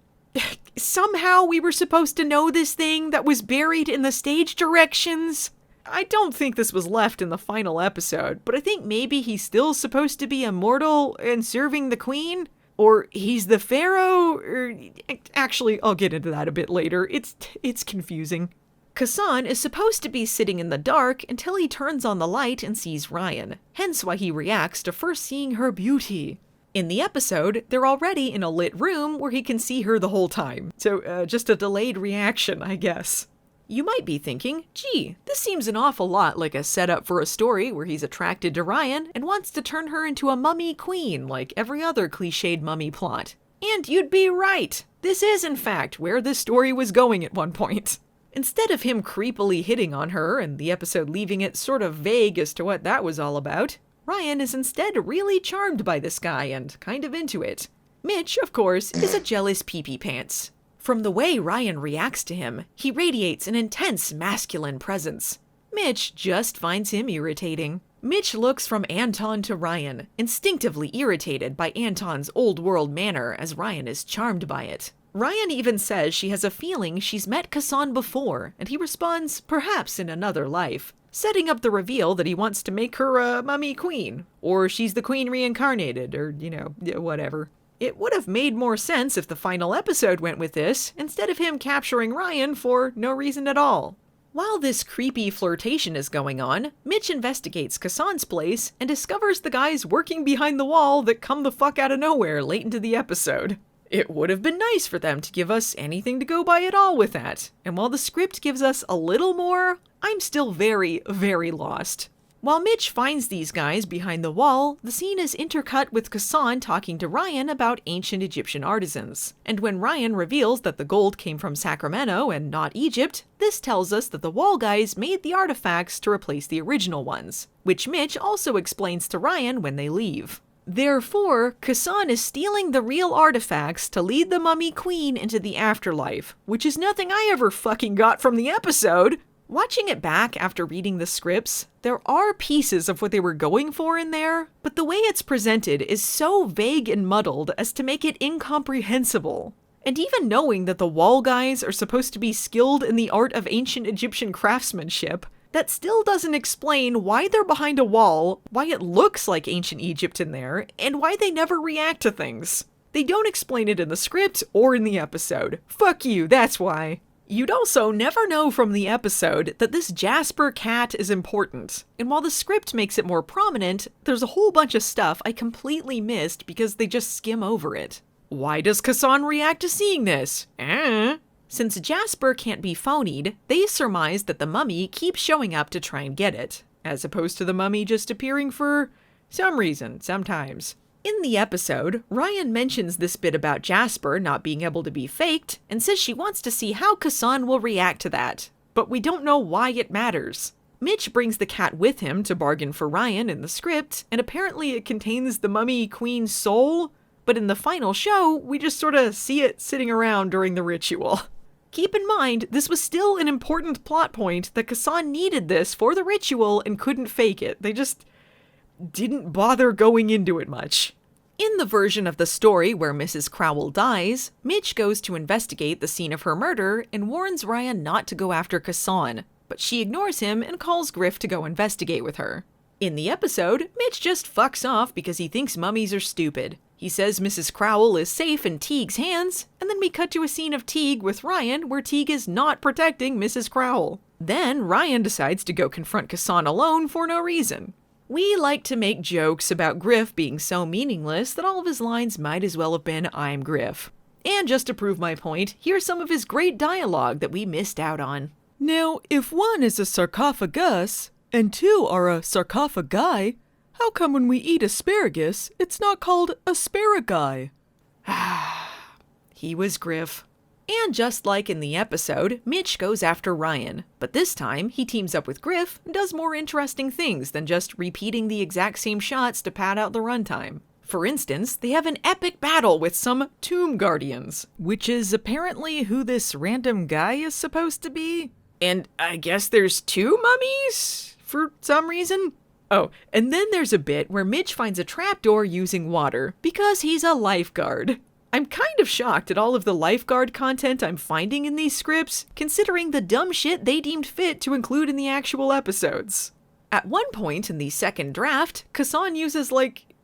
Somehow we were supposed to know this thing that was buried in the stage directions. I don't think this was left in the final episode, but I think maybe he's still supposed to be immortal and serving the queen? Or he's the pharaoh? Or actually, I'll get into that a bit later. It's confusing. Kassan is supposed to be sitting in the dark until he turns on the light and sees Ryan, hence why he reacts to first seeing her beauty. In the episode, they're already in a lit room where he can see her the whole time, so just a delayed reaction, I guess. You might be thinking, gee, this seems an awful lot like a setup for a story where he's attracted to Ryan and wants to turn her into a mummy queen like every other cliched mummy plot. And you'd be right! This is, in fact, where this story was going at one point. Instead of him creepily hitting on her and the episode leaving it sort of vague as to what that was all about, Ryan is instead really charmed by this guy and kind of into it. Mitch, of course, is a jealous pee-pee pants. From the way Ryan reacts to him, he radiates an intense masculine presence. Mitch just finds him irritating. Mitch looks from Anton to Ryan, instinctively irritated by Anton's old-world manner as Ryan is charmed by it. Ryan even says she has a feeling she's met Kassan before, and he responds, perhaps in another life, setting up the reveal that he wants to make her a mummy queen, or she's the queen reincarnated, or, whatever. It would have made more sense if the final episode went with this, instead of him capturing Ryan for no reason at all. While this creepy flirtation is going on, Mitch investigates Kassan's place and discovers the guys working behind the wall that come the fuck out of nowhere late into the episode. It would have been nice for them to give us anything to go by at all with that, and while the script gives us a little more, I'm still very, very lost. While Mitch finds these guys behind the wall, the scene is intercut with Kassan talking to Ryan about ancient Egyptian artisans. And when Ryan reveals that the gold came from Sacramento and not Egypt, this tells us that the wall guys made the artifacts to replace the original ones, which Mitch also explains to Ryan when they leave. Therefore, Kassan is stealing the real artifacts to lead the mummy queen into the afterlife, which is nothing I ever fucking got from the episode. Watching it back after reading the scripts, there are pieces of what they were going for in there, but the way it's presented is so vague and muddled as to make it incomprehensible. And even knowing that the wall guys are supposed to be skilled in the art of ancient Egyptian craftsmanship, that still doesn't explain why they're behind a wall, why it looks like ancient Egypt in there, and why they never react to things. They don't explain it in the script or in the episode. Fuck you, that's why. You'd also never know from the episode that this Jasper cat is important, and while the script makes it more prominent, there's a whole bunch of stuff I completely missed because they just skim over it. Why does Kassan react to seeing this? Since Jasper can't be phonied, they surmise that the mummy keeps showing up to try and get it, as opposed to the mummy just appearing for some reason, sometimes. In the episode, Ryan mentions this bit about Jasper not being able to be faked, and says she wants to see how Kassan will react to that, but we don't know why it matters. Mitch brings the cat with him to bargain for Ryan in the script, and apparently it contains the mummy queen's soul, but in the final show, we just sorta see it sitting around during the ritual. Keep in mind, this was still an important plot point that Kassan needed this for the ritual and couldn't fake it. They just didn't bother going into it much. In the version of the story where Mrs. Crowell dies, Mitch goes to investigate the scene of her murder and warns Ryan not to go after Kassan, but she ignores him and calls Griff to go investigate with her. In the episode, Mitch just fucks off because he thinks mummies are stupid. He says Mrs. Crowell is safe in Teague's hands, and then we cut to a scene of Teague with Ryan where Teague is not protecting Mrs. Crowell. Then Ryan decides to go confront Kassan alone for no reason. We like to make jokes about Griff being so meaningless that all of his lines might as well have been "I'm Griff." And just to prove my point, here's some of his great dialogue that we missed out on. Now, if one is a sarcophagus, and two are a sarcophagi, how come when we eat asparagus, it's not called asparagi? he was Griff. And just like in the episode, Mitch goes after Ryan, but this time he teams up with Griff and does more interesting things than just repeating the exact same shots to pad out the runtime. For instance, they have an epic battle with some tomb guardians, which is apparently who this random guy is supposed to be. And I guess there's 2 mummies for some reason. Oh, and then there's a bit where Mitch finds a trapdoor using water because he's a lifeguard. I'm kind of shocked at all of the lifeguard content I'm finding in these scripts, considering the dumb shit they deemed fit to include in the actual episodes. At one point in the second draft, Kassan uses,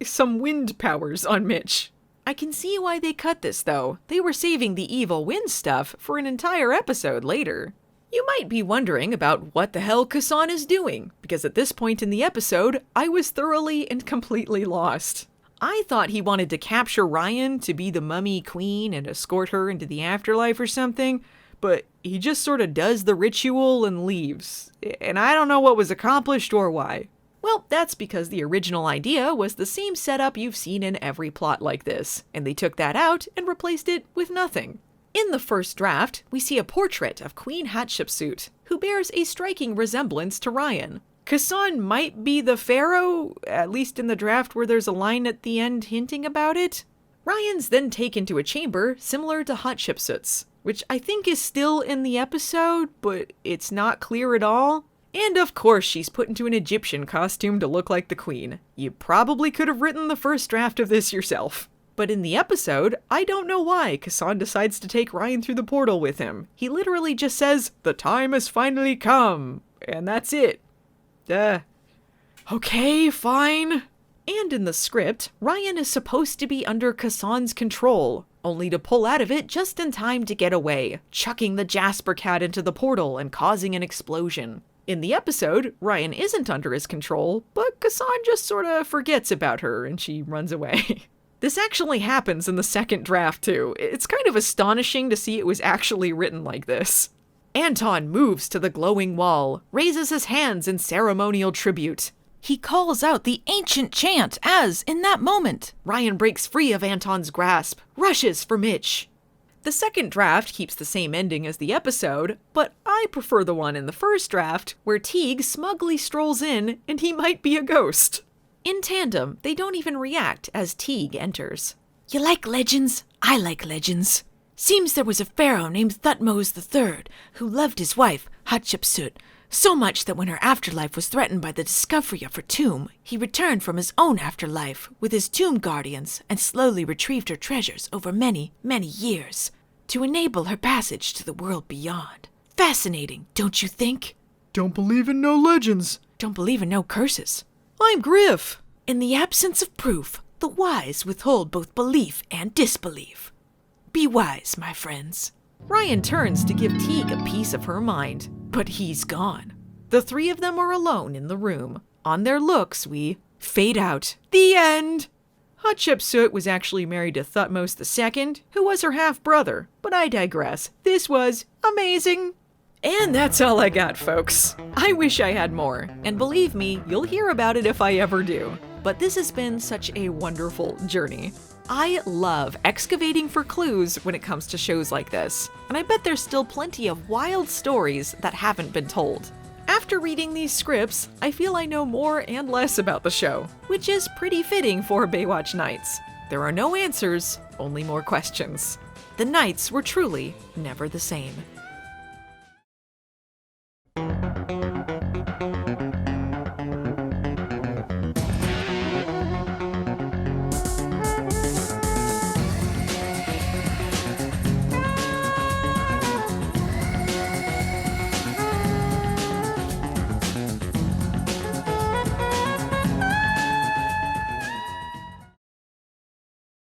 some wind powers on Mitch. I can see why they cut this, though. They were saving the evil wind stuff for an entire episode later. You might be wondering about what the hell Kassan is doing, because at this point in the episode, I was thoroughly and completely lost. I thought he wanted to capture Ryan to be the mummy queen and escort her into the afterlife or something, but he just sort of does the ritual and leaves. And I don't know what was accomplished or why. Well, that's because the original idea was the same setup you've seen in every plot like this, and they took that out and replaced it with nothing. In the first draft, we see a portrait of Queen Hatshepsut, who bears a striking resemblance to Ryan. Kassan might be the pharaoh, at least in the draft where there's a line at the end hinting about it. Ryan's then taken to a chamber similar to Hatshepsut's, which I think is still in the episode, but it's not clear at all. And of course she's put into an Egyptian costume to look like the queen. You probably could have written the first draft of this yourself. But in the episode, I don't know why Kassan decides to take Ryan through the portal with him. He literally just says, "The time has finally come," and that's it. Okay, fine. And in the script, Ryan is supposed to be under Kassan's control, only to pull out of it just in time to get away, chucking the Jasper cat into the portal and causing an explosion. In the episode, Ryan isn't under his control, but Kassan just sort of forgets about her and she runs away. This actually happens in the second draft too. It's kind of astonishing to see it was actually written like this. Anton moves to the glowing wall, raises his hands in ceremonial tribute. He calls out the ancient chant as, in that moment, Ryan breaks free of Anton's grasp, rushes for Mitch. The second draft keeps the same ending as the episode, but I prefer the one in the first draft, where Teague smugly strolls in and he might be a ghost. In tandem, they don't even react as Teague enters. You like legends? I like legends. Seems there was a pharaoh named Thutmose III who loved his wife, Hatshepsut, so much that when her afterlife was threatened by the discovery of her tomb, he returned from his own afterlife with his tomb guardians and slowly retrieved her treasures over many, many years to enable her passage to the world beyond. Fascinating, don't you think? Don't believe in no legends. Don't believe in no curses. I'm Griff. In the absence of proof, the wise withhold both belief and disbelief. Be wise, my friends. Ryan turns to give Teague a piece of her mind, but he's gone. The three of them are alone in the room. On their looks, we fade out. The end! Hatshepsut was actually married to Thutmose II, who was her half-brother, but I digress. This was amazing. And that's all I got, folks. I wish I had more, and believe me, you'll hear about it if I ever do. But this has been such a wonderful journey. I love excavating for clues when it comes to shows like this, and I bet there's still plenty of wild stories that haven't been told. After reading these scripts, I feel I know more and less about the show, which is pretty fitting for Baywatch Nights. There are no answers, only more questions. The nights were truly never the same.